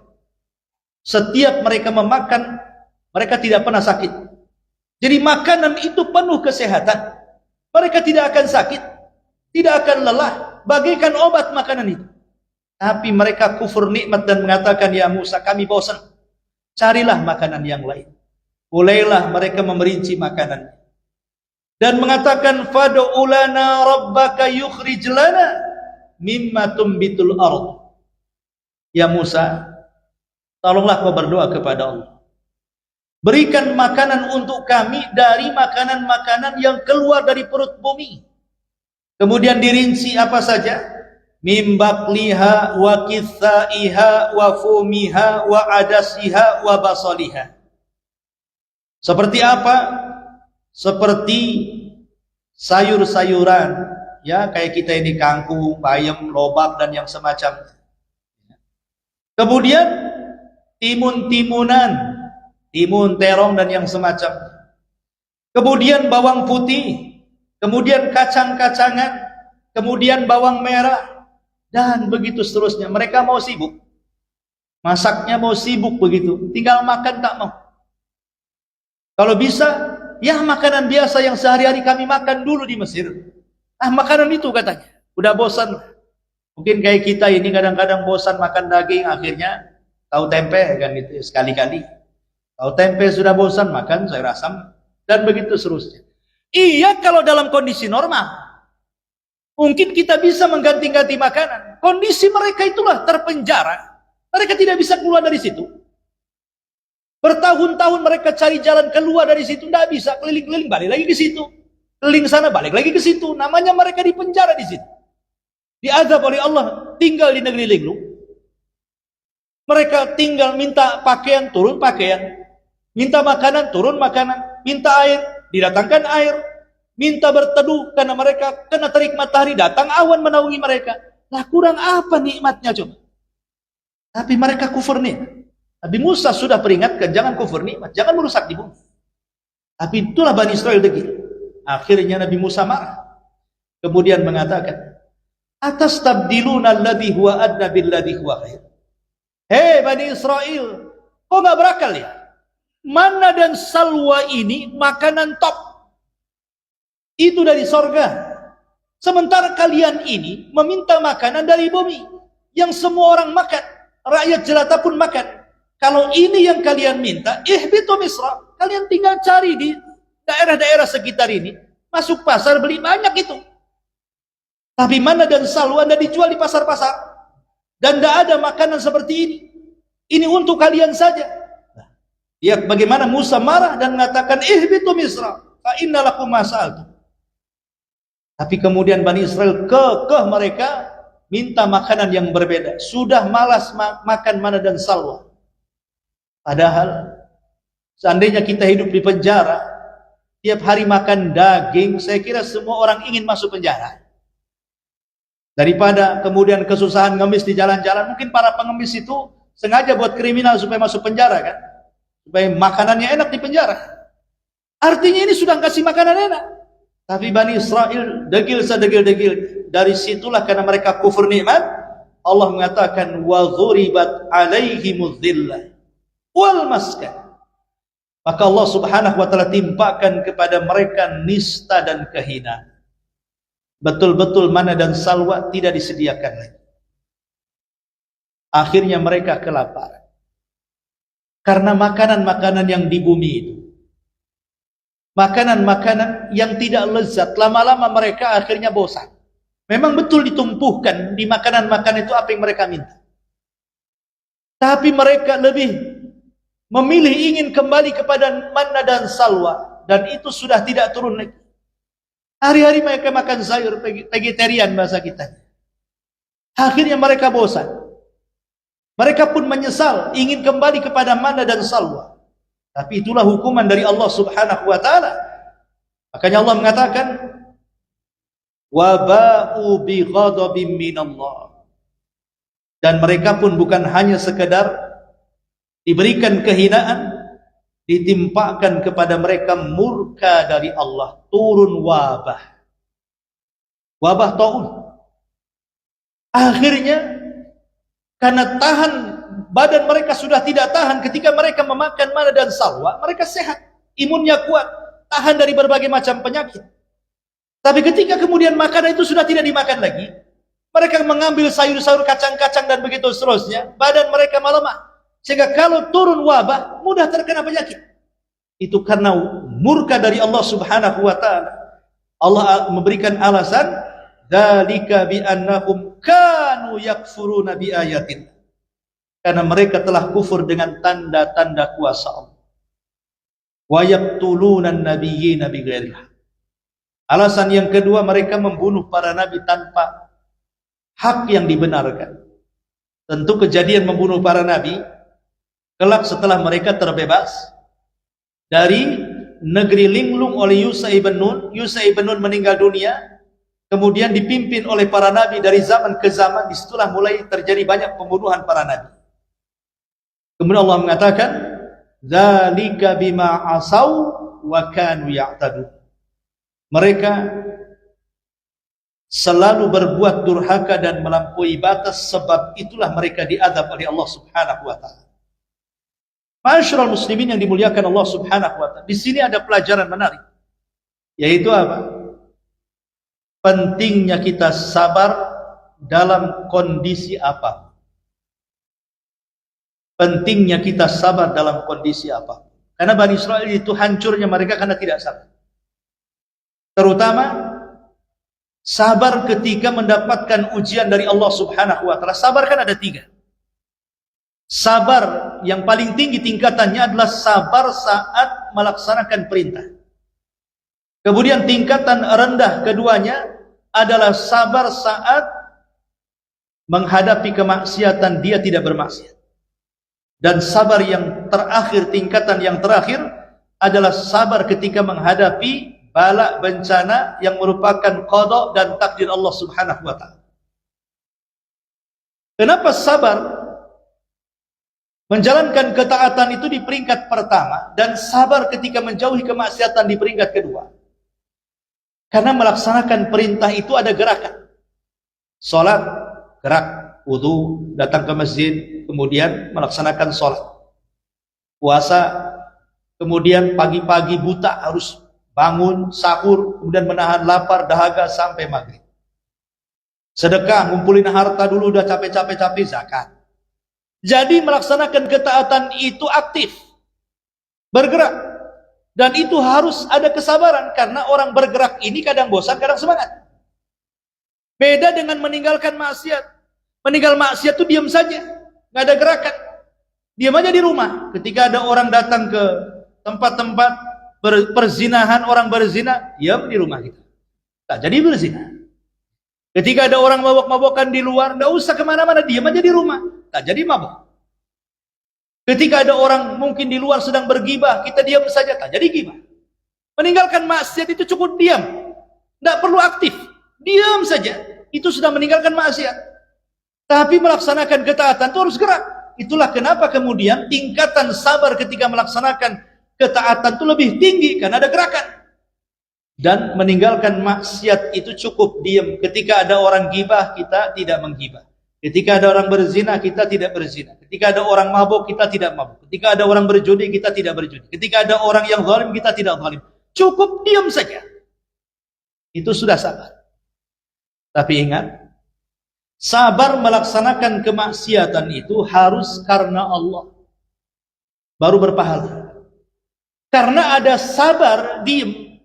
Setiap mereka memakan, mereka tidak pernah sakit. Jadi makanan itu penuh kesehatan. Mereka tidak akan sakit, tidak akan lelah, bagaikan obat makanan itu. Tapi mereka kufur nikmat dan mengatakan, ya Musa kami bosan, carilah makanan yang lain. Mulailah mereka memerinci makanan dan mengatakan, fad'u lana rabbaka yukhrij lana mimma tumbitul ardh. Ya Musa, tolonglah kau berdoa kepada Allah, berikan makanan untuk kami dari makanan-makanan yang keluar dari perut bumi. Kemudian dirinci apa saja? Mim bakliha wa kithaiha wa fumiha wa adasiha wa basaliha. Seperti apa? Seperti sayur-sayuran, ya kayak kita ini kangkung, bayam, lobak dan yang semacamnya. Kemudian timun-timunan, timun, terong dan yang semacamnya. Kemudian bawang putih, kemudian kacang-kacangan, kemudian bawang merah, dan begitu seterusnya. Mereka mau sibuk, masaknya mau sibuk begitu, tinggal makan tak mau. Kalau bisa, ya makanan biasa yang sehari-hari kami makan dulu di Mesir. Makanan itu katanya, udah bosan. Mungkin kayak kita ini kadang-kadang bosan makan daging, akhirnya tahu tempe kan itu sekali-kali. Tahu tempe sudah bosan, makan sayur asam dan begitu seterusnya. Iya kalau dalam kondisi normal. Mungkin kita bisa mengganti-ganti makanan. Kondisi mereka itulah terpenjara. Mereka tidak bisa keluar dari situ. Bertahun-tahun mereka cari jalan keluar dari situ, tidak bisa. Keliling-keliling, balik lagi ke situ. Keliling sana, balik lagi ke situ. Namanya mereka di penjara di situ. Diazab oleh Allah, tinggal di negeri linglung. Mereka tinggal minta pakaian, turun pakaian. Minta makanan, turun makanan. Minta air, didatangkan air. Minta berteduh karena mereka kena terik matahari, datang awan menaungi mereka. Lah kurang apa nikmatnya coba? Tapi mereka kufur nikmat. Nabi Musa sudah peringatkan, jangan kufur nikmat, jangan merusak di bumi. Tapi itulah Bani Israel degil. Akhirnya Nabi Musa marah. Kemudian mengatakan, atastabdiluna alladhi huwa adna billadhi huwa khair. Hei Bani Israel, kok gak berakal ya? Manna dan salwa ini makanan top. Itu dari sorga. Sementara kalian ini meminta makanan dari bumi. Yang semua orang makan. Rakyat jelata pun makan. Kalau ini yang kalian minta, ihbitu Misra. Kalian tinggal cari di daerah-daerah sekitar ini. Masuk pasar, beli banyak itu. Tapi mana dan salwa Anda dijual di pasar-pasar. Dan tidak ada makanan seperti ini. Ini untuk kalian saja. Ya, bagaimana Musa marah dan mengatakan, ihbitu Misra. Fa inna lakum ma sa'altum. Tapi kemudian Bani Israel kekeh mereka minta makanan yang berbeda. Sudah malas makan mana dan salwa. Padahal seandainya kita hidup di penjara, tiap hari makan daging, saya kira semua orang ingin masuk penjara. Daripada kemudian kesusahan ngemis di jalan-jalan, mungkin para pengemis itu sengaja buat kriminal supaya masuk penjara kan? Supaya makanannya enak di penjara. Artinya ini sudah kasih makanan enak. Tapi Bani Israel degil sedegil-degil. Dari situlah karena mereka kufur nikmat, Allah mengatakan wa dzuribat alaihimudz dzillah wal maskan. Maka Allah Subhanahu wa taala timpakan kepada mereka nista dan kehinaan. Betul-betul mana dan salwa tidak disediakan lagi. Akhirnya mereka kelaparan. Karena makanan-makanan yang di bumi itu. Makanan-makanan yang tidak lezat, lama-lama mereka akhirnya bosan. Memang betul ditumpuhkan di makanan-makanan itu apa yang mereka minta. Tapi mereka lebih memilih ingin kembali kepada manna dan salwa. Dan itu sudah tidak turun lagi. Hari-hari mereka makan sayur, vegetarian bahasa kita. Akhirnya mereka bosan. Mereka pun menyesal, ingin kembali kepada manna dan salwa. Tapi itulah hukuman dari Allah Subhanahu wa taala. Makanya Allah mengatakan wa ba'u bi ghadabin minallah. Dan mereka pun bukan hanya sekedar diberikan kehinaan, ditimpakan kepada mereka murka dari Allah, turun wabah. Wabah taun. Akhirnya karena badan mereka sudah tidak tahan ketika mereka memakan mana dan salwa, mereka sehat, imunnya kuat, tahan dari berbagai macam penyakit. Tapi ketika kemudian makanan itu sudah tidak dimakan lagi, mereka mengambil sayur-sayur, kacang-kacang dan begitu seterusnya, badan mereka melemah. Sehingga kalau turun wabah, mudah terkena penyakit. Itu karena murka dari Allah Subhanahu wa taala. Allah memberikan alasan, dzalika bi annahum kanu yakfuruna bi ayatin. Karena mereka telah kufur dengan tanda-tanda kuasa Allah. Wa yaqtuluna an-nabiyyina bighairi haq. Alasan yang kedua, mereka membunuh para nabi tanpa hak yang dibenarkan. Tentu kejadian membunuh para nabi kelak setelah mereka terbebas dari negeri linglung oleh Yusha ibn Nun. Yusha ibn Nun meninggal dunia, kemudian dipimpin oleh para nabi dari zaman ke zaman. Disitulah mulai terjadi banyak pembunuhan para nabi. Kemudian Allah mengatakan, "Dzalika bima asaw wa kanu ya'tadun." Mereka selalu berbuat durhaka dan melampaui batas, sebab itulah mereka diazab oleh Allah Subhanahu wa taala. Ma'asyiral muslimin yang dimuliakan Allah Subhanahu wa taala. Di sini ada pelajaran menarik. Yaitu apa? Pentingnya kita sabar dalam kondisi apa. Pentingnya kita sabar dalam kondisi apa. Karena Bani Israel itu hancurnya mereka karena tidak sabar. Terutama Sabar ketika mendapatkan ujian dari Allah Subhanahu wa taala. Sabar kan ada 3. Sabar yang paling tinggi tingkatannya adalah sabar saat melaksanakan perintah. Kemudian tingkatan rendah keduanya adalah sabar saat menghadapi kemaksiatan, dia tidak bermaksiat. Dan sabar yang terakhir, tingkatan yang terakhir adalah sabar ketika menghadapi bala bencana yang merupakan qada dan takdir Allah Subhanahu wa taala. Kenapa sabar menjalankan ketaatan itu di peringkat pertama dan sabar ketika menjauhi kemaksiatan di peringkat kedua? Karena melaksanakan perintah itu ada gerakan. Salat, gerak, wudu, datang ke masjid, kemudian melaksanakan salat. Puasa, kemudian pagi-pagi buta harus bangun, sahur, kemudian menahan lapar, dahaga sampai maghrib. Sedekah, ngumpulin harta dulu, udah capek-capek zakat. Jadi melaksanakan ketaatan itu aktif, bergerak, dan itu harus ada kesabaran karena orang bergerak ini kadang bosan, kadang semangat. Beda dengan meninggalkan maksiat. Meninggal maksiat itu diam saja, nggak ada gerakan, diam aja di rumah. Ketika ada orang datang ke tempat-tempat perzinahan, orang berzina, diam di rumah kita, tak jadi berzina. Ketika ada orang mabok-mabokan di luar, nggak usah kemana-mana, diam aja di rumah, tak jadi mabok. Ketika ada orang mungkin di luar sedang bergibah, kita diam saja, tak jadi gibah. Meninggalkan maksiat itu cukup diam, nggak perlu aktif, diam saja, itu sudah meninggalkan maksiat. Tapi melaksanakan ketaatan itu harus gerak. Itulah kenapa kemudian tingkatan sabar ketika melaksanakan ketaatan itu lebih tinggi karena ada gerakan. Dan meninggalkan maksiat itu cukup diam. Ketika ada orang gibah, kita tidak menggibah. Ketika ada orang berzina, kita tidak berzina. Ketika ada orang mabuk, kita tidak mabuk. Ketika ada orang berjudi, kita tidak berjudi. Ketika ada orang yang zalim, kita tidak zalim. Cukup diam saja. Itu sudah sabar. Tapi ingat, sabar melaksanakan kemaksiatan itu harus karena Allah, baru berpahala. Karena ada sabar diem,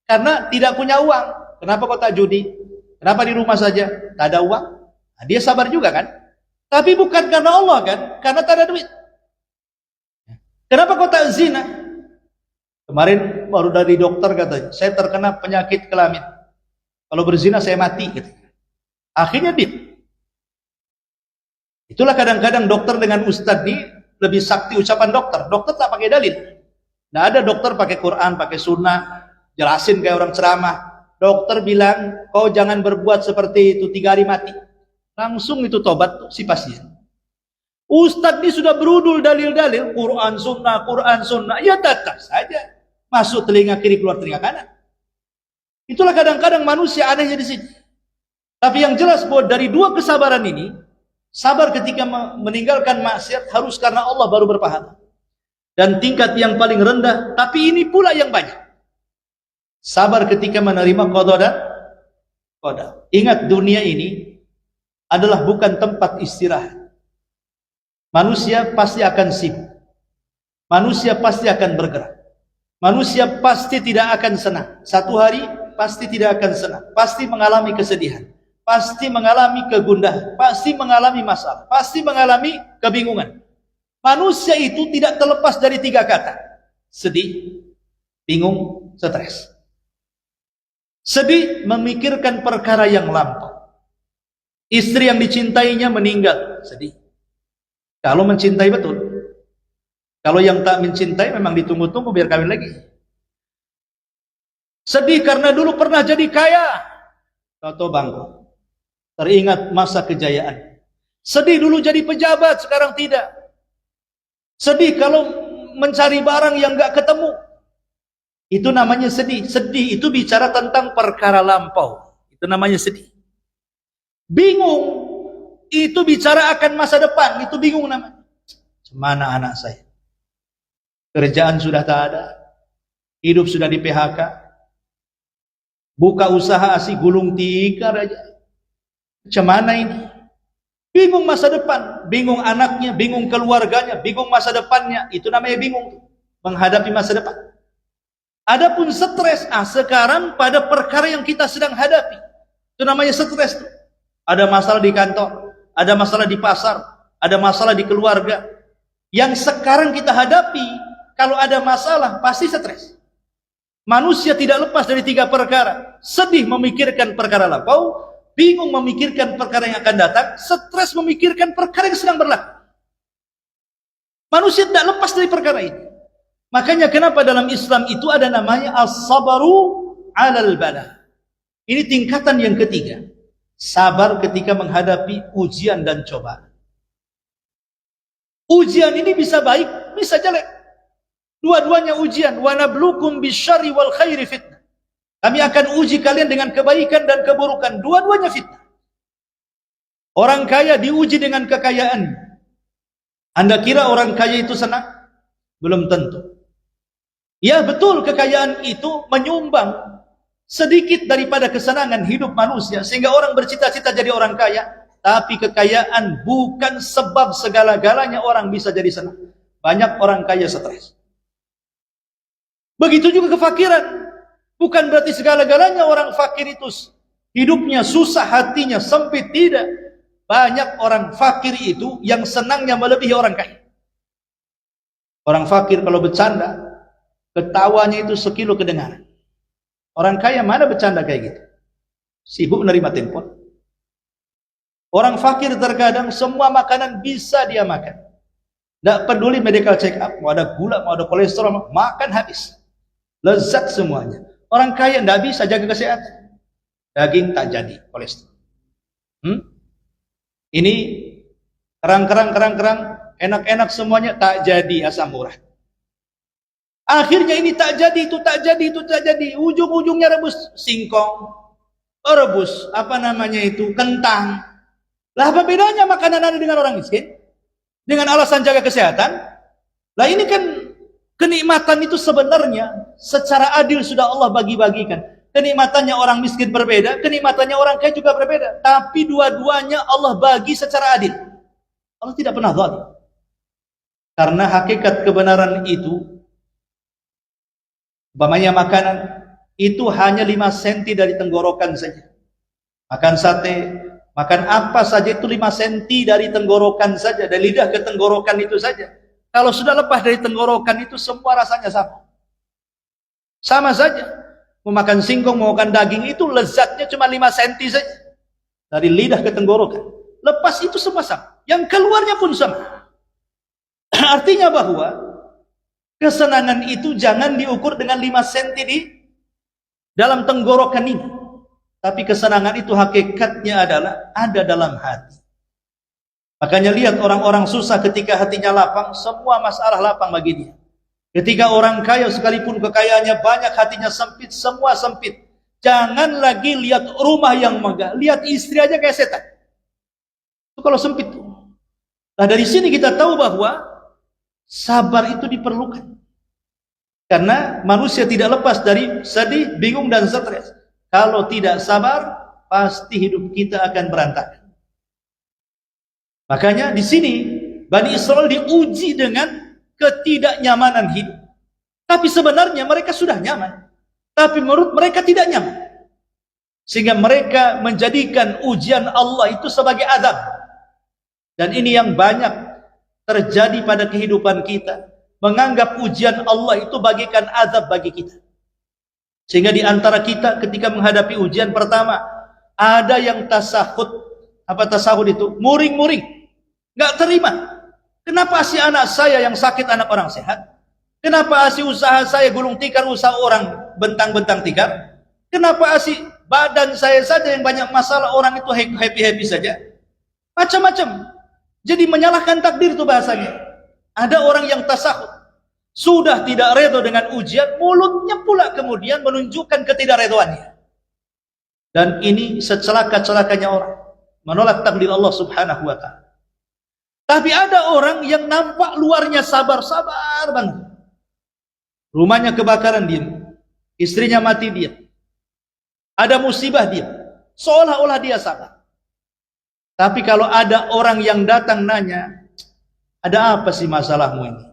karena tidak punya uang. Kenapa kau tak judi? Kenapa di rumah saja? Tak ada uang. Nah, dia sabar juga kan? Tapi bukan karena Allah kan? Karena tak ada duit. Kenapa kau tak zina? Kemarin baru dari dokter katanya, saya terkena penyakit kelamin. Kalau berzina saya mati. Akhirnya dia. Itulah kadang-kadang dokter dengan ustadz ini lebih sakti ucapan dokter. Dokter tak pakai dalil. Nah, ada dokter pakai Quran, pakai sunnah, jelasin kayak orang ceramah. Dokter bilang, kau jangan berbuat seperti itu, 3 hari mati. Langsung itu tobat tuh si pasien. Ustadz ini sudah berudul dalil-dalil, Quran sunnah, ya tetap saja masuk telinga kiri, keluar telinga kanan. Itulah kadang-kadang manusia anehnya di sini. Tapi yang jelas bahwa dari 2 kesabaran ini, sabar ketika meninggalkan maksiat harus karena Allah baru berpahala. Dan tingkat yang paling rendah, tapi ini pula yang banyak. Sabar ketika menerima qada dan qada. Ingat, dunia ini adalah bukan tempat istirahat. Manusia pasti akan sibuk. Manusia pasti akan bergerak. Manusia pasti tidak akan senang. Satu hari pasti tidak akan senang. Pasti mengalami kesedihan. Pasti mengalami kegundahan. Pasti mengalami masalah. Pasti mengalami kebingungan. Manusia itu tidak terlepas dari 3 kata. Sedih, bingung, stres. Sedih memikirkan perkara yang lampau. Istri yang dicintainya meninggal, sedih. Kalau mencintai betul. Kalau yang tak mencintai memang ditunggu-tunggu biar kawin lagi. Sedih karena dulu pernah jadi kaya, tahu-tahu bangkrut. Teringat masa kejayaan. Sedih dulu jadi pejabat, sekarang tidak. Sedih kalau mencari barang yang gak ketemu. Itu namanya sedih. Sedih itu bicara tentang perkara lampau. Itu namanya sedih. Bingung itu bicara akan masa depan. Itu bingung namanya. Mana anak saya? Kerjaan sudah tak ada. Hidup sudah di PHK. Buka usaha asik gulung tikar aja. Macam mana ini? Bingung masa depan, bingung anaknya, bingung keluarganya, bingung masa depannya. Itu namanya bingung, menghadapi masa depan. Adapun stres, sekarang pada perkara yang kita sedang hadapi. Itu namanya stres. Ada masalah di kantor, ada masalah di pasar, ada masalah di keluarga. Yang sekarang kita hadapi, kalau ada masalah pasti stres. Manusia tidak lepas dari 3 perkara. Sedih memikirkan perkara lampau, bingung memikirkan perkara yang akan datang, stres memikirkan perkara yang sedang berlaku. Manusia tidak lepas dari perkara ini. Makanya kenapa dalam Islam itu ada namanya as-sabaru 'alal bala. Ini tingkatan yang ketiga. Sabar ketika menghadapi ujian dan cobaan. Ujian ini bisa baik, bisa jelek. Dua-duanya ujian. Wa nabluukum bisyarri wal khairi fitnah. Kami akan uji kalian dengan kebaikan dan keburukan. Dua-duanya fitnah. Orang kaya diuji dengan kekayaan. Anda kira orang kaya itu senang? Belum tentu. Ya betul, kekayaan itu menyumbang sedikit daripada kesenangan hidup manusia, sehingga orang bercita-cita jadi orang kaya. Tapi kekayaan bukan sebab segala-galanya orang bisa jadi senang. Banyak orang kaya stres. Begitu juga kefakiran. Bukan berarti segala-galanya orang fakir itu hidupnya susah, hatinya sempit. Tidak. Banyak orang fakir itu yang senangnya melebihi orang kaya. Orang fakir kalau bercanda, ketawanya itu sekilo kedengaran. Orang kaya mana bercanda kayak gitu? Sibuk menerima telepon. Orang fakir terkadang semua makanan bisa dia makan. Tidak peduli medical check up, mau ada gula, mau ada kolesterol, makan habis. Lezat semuanya. Orang kaya tidak bisa jaga kesehatan. Daging tak jadi, kolesterol. Ini kerang, enak-enak semuanya tak jadi, asam urat. Akhirnya ini tak jadi, itu tak jadi, itu tak jadi. Ujung-ujungnya rebus singkong, rebus kentang. Lah apa bedanya makanan Anda dengan orang miskin? Dengan alasan jaga kesehatan? Lah ini kan kenikmatan itu sebenarnya secara adil sudah Allah bagi-bagikan. Kenikmatannya orang miskin berbeda, kenikmatannya orang kaya juga berbeda. Tapi dua-duanya Allah bagi secara adil. Allah tidak pernah zalim. Karena hakikat kebenaran itu, umpamanya makanan itu hanya 5 cm dari tenggorokan saja. Makan sate, makan apa saja itu 5 cm dari tenggorokan saja, dari lidah ke tenggorokan itu saja. Kalau sudah lepas dari tenggorokan itu semua rasanya sama. Sama saja. Mau makan singkong, mau makan daging itu lezatnya cuma 5 cm saja. Dari lidah ke tenggorokan. Lepas itu semua sama. Yang keluarnya pun sama. Artinya bahwa kesenangan itu jangan diukur dengan 5 cm di dalam tenggorokan ini. Tapi kesenangan itu hakikatnya adalah ada dalam hati. Makanya lihat orang-orang susah ketika hatinya lapang, semua masalah lapang bagi dia. Ketika orang kaya sekalipun kekayaannya banyak, hatinya sempit, semua sempit. Jangan lagi lihat rumah yang megah, lihat istri aja kayak setan. Itu kalau sempit. Nah dari sini kita tahu bahwa sabar itu diperlukan. Karena manusia tidak lepas dari sedih, bingung dan stres. Kalau tidak sabar, pasti hidup kita akan berantakan. Makanya di sini Bani Israel diuji dengan ketidaknyamanan hidup. Tapi sebenarnya mereka sudah nyaman. Tapi menurut mereka tidak nyaman. Sehingga mereka menjadikan ujian Allah itu sebagai azab. Dan ini yang banyak terjadi pada kehidupan kita. Menganggap ujian Allah itu bagikan azab bagi kita. Sehingga di antara kita ketika menghadapi ujian pertama, ada yang tasahud. Apa tasahud itu? Muring-muring. Nggak terima. Kenapa si anak saya yang sakit anak orang sehat? Kenapa si usaha saya gulung tikar usaha orang bentang-bentang tikar? Kenapa si badan saya saja yang banyak masalah orang itu happy-happy saja? Macam-macam. Jadi menyalahkan takdir itu bahasanya. Ada orang yang tasahud. Sudah tidak redha dengan ujian, mulutnya pula kemudian menunjukkan ketidakredhoannya. Dan ini secelaka-celakanya orang. Menolak takdir Allah subhanahu wa ta'ala. Tapi ada orang yang nampak luarnya sabar-sabar banget. Rumahnya kebakaran diam. Istrinya mati diam. Ada musibah diam. Seolah-olah dia sabar. Tapi kalau ada orang yang datang nanya, ada apa sih masalahmu ini?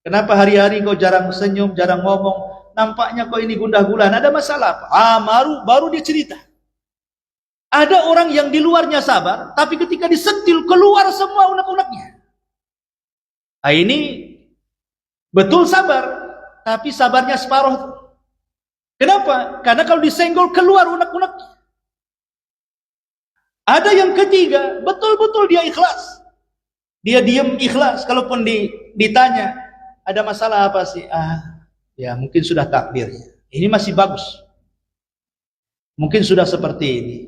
Kenapa hari-hari kau jarang senyum, jarang ngomong? Nampaknya kau ini gundah gulana, ada masalah apa? Baru dia cerita. Ada orang yang di luarnya sabar, tapi ketika disentil keluar semua unek-uneknya. Nah, ini betul sabar, tapi sabarnya separuh. Kenapa? Karena kalau disenggol keluar unek-uneknya. Ada yang ketiga, betul-betul dia ikhlas. Dia diam ikhlas. Kalaupun ditanya, ada masalah apa sih? Ya mungkin sudah takdirnya. Ini masih bagus. Mungkin sudah seperti ini.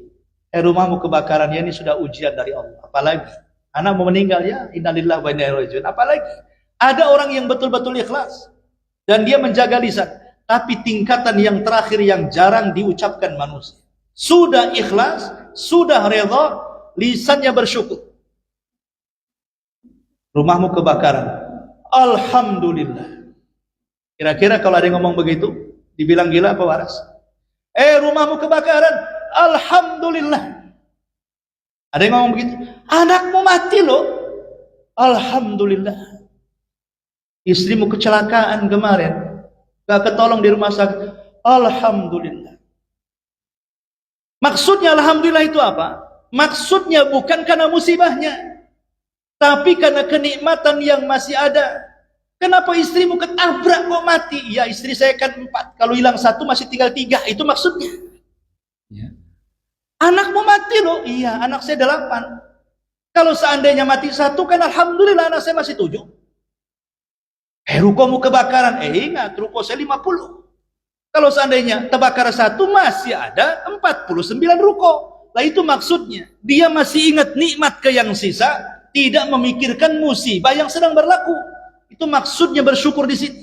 Rumahmu kebakaran, ya ini sudah ujian dari Allah. Apalagi anak mau meninggal, ya innalillahi wa inna ilaihi raji'un. Apalagi ada orang yang betul-betul ikhlas dan dia menjaga lisan. Tapi tingkatan yang terakhir yang jarang diucapkan manusia. Sudah ikhlas, sudah redha, lisannya bersyukur. Rumahmu kebakaran, alhamdulillah. Kira-kira kalau ada yang ngomong begitu, dibilang gila apa waras? Rumahmu kebakaran, alhamdulillah. Ada yang ngomong begitu, anakmu mati loh, alhamdulillah. Istrimu kecelakaan kemarin, gak ketolong di rumah sakit, alhamdulillah. Maksudnya alhamdulillah itu apa? Maksudnya bukan karena musibahnya, tapi karena kenikmatan yang masih ada. Kenapa istrimu ketabrak kok mati? Ya istri saya kan 4, kalau hilang 1 masih tinggal 3, itu maksudnya. Ya. Anakmu mati loh, iya anak saya 8. Kalau seandainya mati 1 kan alhamdulillah anak saya masih 7. Rukomu kebakaran, ingat ruko saya 50. Kalau seandainya terbakar 1 masih ada 49 ruko. Lah itu maksudnya, dia masih ingat nikmat ke yang sisa, tidak memikirkan musibah yang sedang berlaku. Itu maksudnya bersyukur di sini.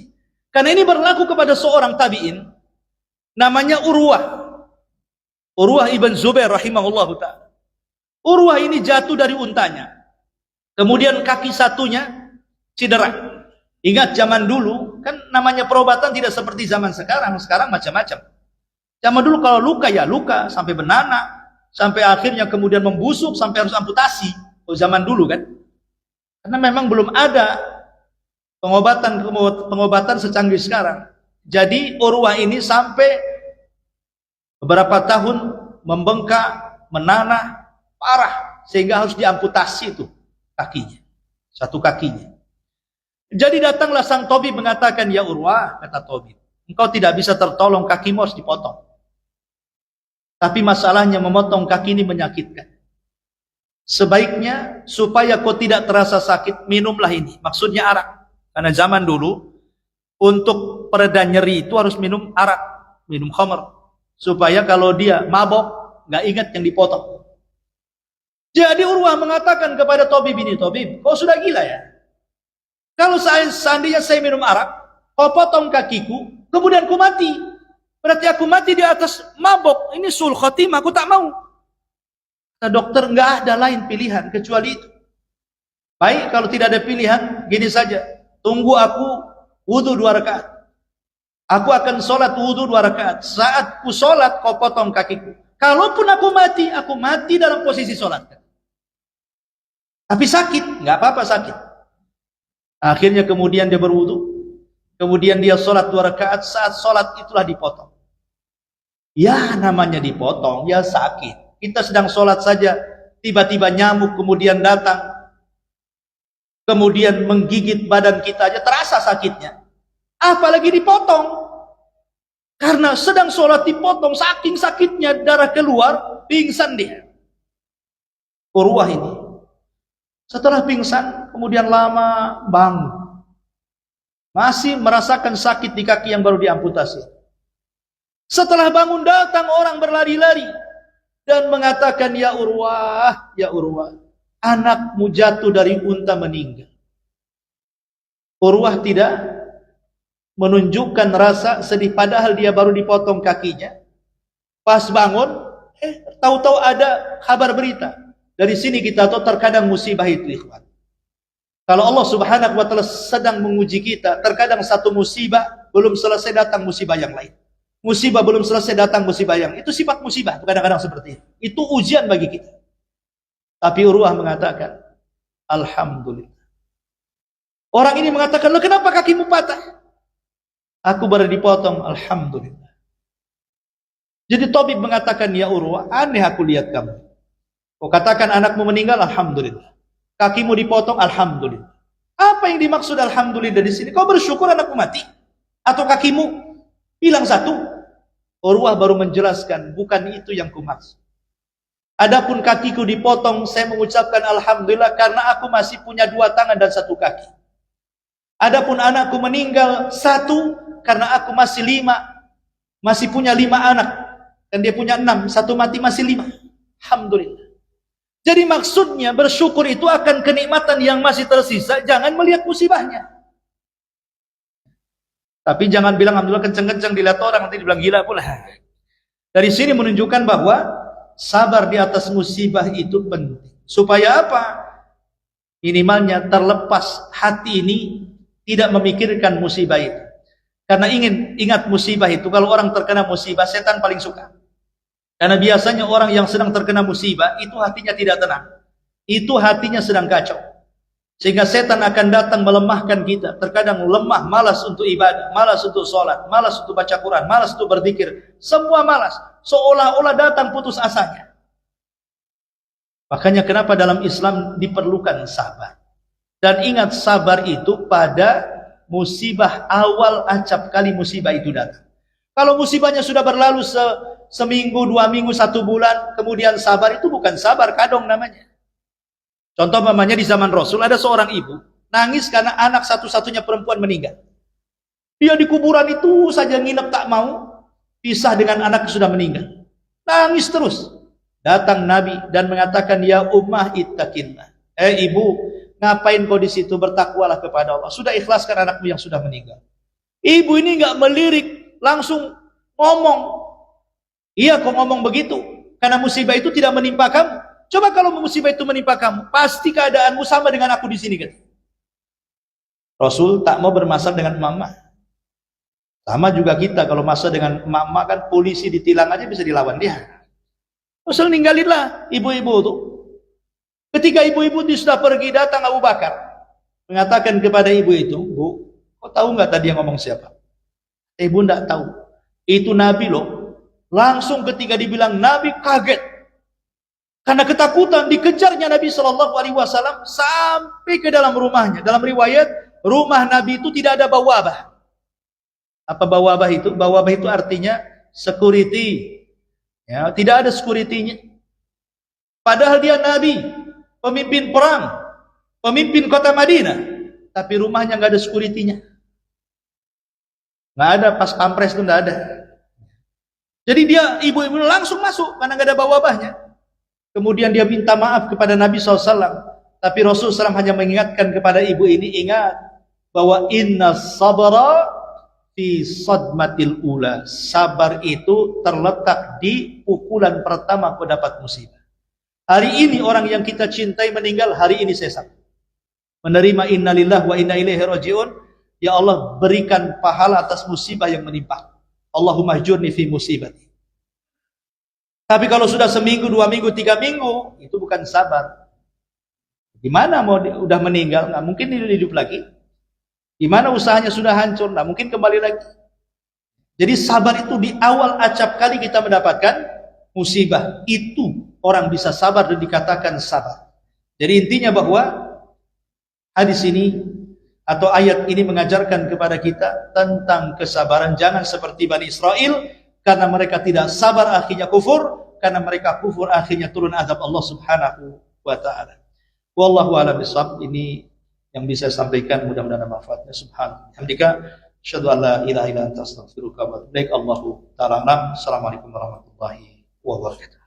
Karena ini berlaku kepada seorang tabi'in namanya Urwah. Urwah ibn Zubair rahimahullahu ta'ala. Urwah ini jatuh dari untanya. Kemudian kaki satunya cedera. Ingat zaman dulu kan namanya perobatan tidak seperti zaman sekarang. Sekarang macam-macam. Zaman dulu kalau luka ya luka sampai beranak, sampai akhirnya kemudian membusuk sampai harus amputasi. Oh zaman dulu kan. Karena memang belum ada pengobatan secanggih sekarang. Jadi Urwah ini sampai beberapa tahun membengkak, menanah, parah sehingga harus diamputasi itu kakinya, satu kakinya. Jadi datanglah sang tabib mengatakan, ya Urwah, kata tabib, engkau tidak bisa tertolong, kakimu harus dipotong. Tapi masalahnya memotong kaki ini menyakitkan. Sebaiknya supaya kau tidak terasa sakit, minumlah ini. Maksudnya arak. Karena zaman dulu untuk pereda nyeri itu harus minum arak, minum khamr, supaya kalau dia mabok nggak ingat yang dipotong. Jadi Urwah mengatakan kepada tabib ini, tabib, kau sudah gila ya? Kalau seandainya saya minum arak, kau potong kakiku, kemudian ku mati. Berarti aku mati di atas mabok. Ini sul khotimah, aku tak mau. Kata dokter, nggak ada lain pilihan kecuali itu. Baik, kalau tidak ada pilihan, gini saja. Tunggu aku wudu 2 rakaat. Aku akan sholat wudu 2 rakaat. Saat ku sholat, kau potong kakiku. Kalaupun aku mati dalam posisi sholat. Tapi sakit, nggak apa-apa sakit. Akhirnya kemudian dia berwudu, kemudian dia sholat 2 rakaat. Saat sholat itulah dipotong. Ya namanya dipotong, ya sakit. Kita sedang sholat saja, tiba-tiba nyamuk kemudian datang, kemudian menggigit badan kita aja terasa sakitnya. Apalagi dipotong. Karena sedang sholat dipotong, saking sakitnya darah keluar, pingsan dia. Urwah ini. Setelah pingsan, kemudian lama bangun. Masih merasakan sakit di kaki yang baru diamputasi. Setelah bangun datang orang berlari-lari dan mengatakan, ya Urwah, anakmu jatuh dari unta meninggal. Urwah tidak menunjukkan rasa sedih padahal dia baru dipotong kakinya. Pas bangun, tahu-tahu ada kabar berita. Dari sini kita tahu terkadang musibah itu, ikhwan. Kalau Allah Subhanahu wa taala sedang menguji kita, terkadang satu musibah belum selesai datang musibah yang lain. Musibah belum selesai datang musibah yang itu sifat musibah, kadang-kadang seperti itu. Itu ujian bagi kita. Tapi Urwah mengatakan, alhamdulillah. Orang ini mengatakan, "Loh, kenapa kakimu patah?" Aku baru dipotong, alhamdulillah. Jadi tabib mengatakan, ya Urwah, aneh aku lihat kamu. Kau katakan anakmu meninggal, alhamdulillah. Kakimu dipotong, alhamdulillah. Apa yang dimaksud alhamdulillah di sini? Kau bersyukur anakmu mati? Atau kakimu hilang satu? Urwah baru menjelaskan, bukan itu yang kumaksud. Adapun kakiku dipotong, saya mengucapkan alhamdulillah karena aku masih punya 2 tangan dan 1 kaki. Adapun anakku meninggal 1 karena aku masih 5, masih punya 5 anak. Dan dia punya 6, 1 mati masih 5. Alhamdulillah. Jadi maksudnya bersyukur itu akan kenikmatan yang masih tersisa, jangan melihat musibahnya. Tapi jangan bilang alhamdulillah kenceng-kenceng dilihat orang, nanti dibilang gila pula. Dari sini menunjukkan bahwa sabar di atas musibah itu penting. Supaya apa? Minimalnya terlepas hati ini tidak memikirkan musibah itu. Karena ingat musibah itu, kalau orang terkena musibah, setan paling suka. Karena biasanya orang yang sedang terkena musibah, itu hatinya tidak tenang. Itu hatinya sedang kacau. Sehingga setan akan datang melemahkan kita. Terkadang lemah, malas untuk ibadah, malas untuk sholat, malas untuk baca Quran, malas untuk berzikir. Semua malas. Seolah-olah datang putus asanya. Makanya kenapa dalam Islam diperlukan sabar. Dan ingat sabar itu pada musibah awal acap kali musibah itu datang. Kalau musibahnya sudah berlalu seminggu, 2 minggu, 1 bulan, kemudian sabar, itu bukan sabar, kadong namanya. Contoh mamanya di zaman Rasul, ada seorang ibu nangis karena anak satu-satunya perempuan meninggal. Dia di kuburan itu saja nginep, tak mau pisah dengan anak yang sudah meninggal. Nangis terus. Datang Nabi dan mengatakan, ya ummah ittaqillah. Ibu, ngapain kau di situ? Bertakwalah kepada Allah. Sudah ikhlaskan anakmu yang sudah meninggal. Ibu ini nggak melirik, langsung ngomong. Iya, kau ngomong begitu karena musibah itu tidak menimpa kamu. Coba kalau musibah itu menimpa kamu, pasti keadaanmu sama dengan aku di sini kan. Rasul tak mau bermasalah dengan mama. Sama juga kita kalau masalah dengan mama kan, polisi ditilang aja bisa dilawan dia. Rasul ninggalinlah ibu-ibu itu. Ketika ibu-ibu itu sudah pergi, datang Abu Bakar mengatakan kepada ibu itu, Bu, kau tahu nggak tadi yang ngomong siapa? Ibu nggak tahu. Itu Nabi loh. Langsung ketika dibilang Nabi kaget. Karena ketakutan, dikejarnya Nabi SAW sampai ke dalam rumahnya. Dalam riwayat, rumah Nabi itu tidak ada bawabah. Apa bawabah itu? Bawabah itu artinya security. Ya, tidak ada security-nya. Padahal dia Nabi, pemimpin perang, pemimpin kota Madinah. Tapi rumahnya nggak ada security-nya. Nggak ada, pas pampres itu nggak ada. Jadi dia, ibu-ibu langsung masuk karena nggak ada bawabahnya. Kemudian dia minta maaf kepada Nabi SAW. Tapi Rasul SAW hanya mengingatkan kepada ibu ini, ingat bahwa inna sabra fi sadmatil ula. Sabar itu terletak di pukulan pertama kau dapat musibah. Hari ini orang yang kita cintai meninggal, hari ini saya sabar. Menerima innalillah wa inna ilaihi rajiun. Ya Allah, berikan pahala atas musibah yang menimpa. Allahumma ajurni fi musibati. Tapi kalau sudah seminggu, 2 minggu, 3 minggu, itu bukan sabar. Gimana mau udah meninggal, nggak mungkin hidup lagi. Gimana usahanya sudah hancur, nggak mungkin kembali lagi. Jadi sabar itu di awal acap kali kita mendapatkan musibah. Itu orang bisa sabar dan dikatakan sabar. Jadi intinya bahwa hadis ini atau ayat ini mengajarkan kepada kita tentang kesabaran. Jangan seperti Bani Israel, karena mereka tidak sabar akhirnya kufur, karena mereka kufur akhirnya turun azab Allah Subhanahu wa taala. Wallahu a'lam bishawab. Ini yang bisa saya sampaikan, mudah-mudahan manfaatnya. Subhanallah. Hamdika asyhadu an la ilaha illa anta astaghfiruka wa atubu ilaik. Allahu ta'ala. Assalamualaikum warahmatullahi wabarakatuh.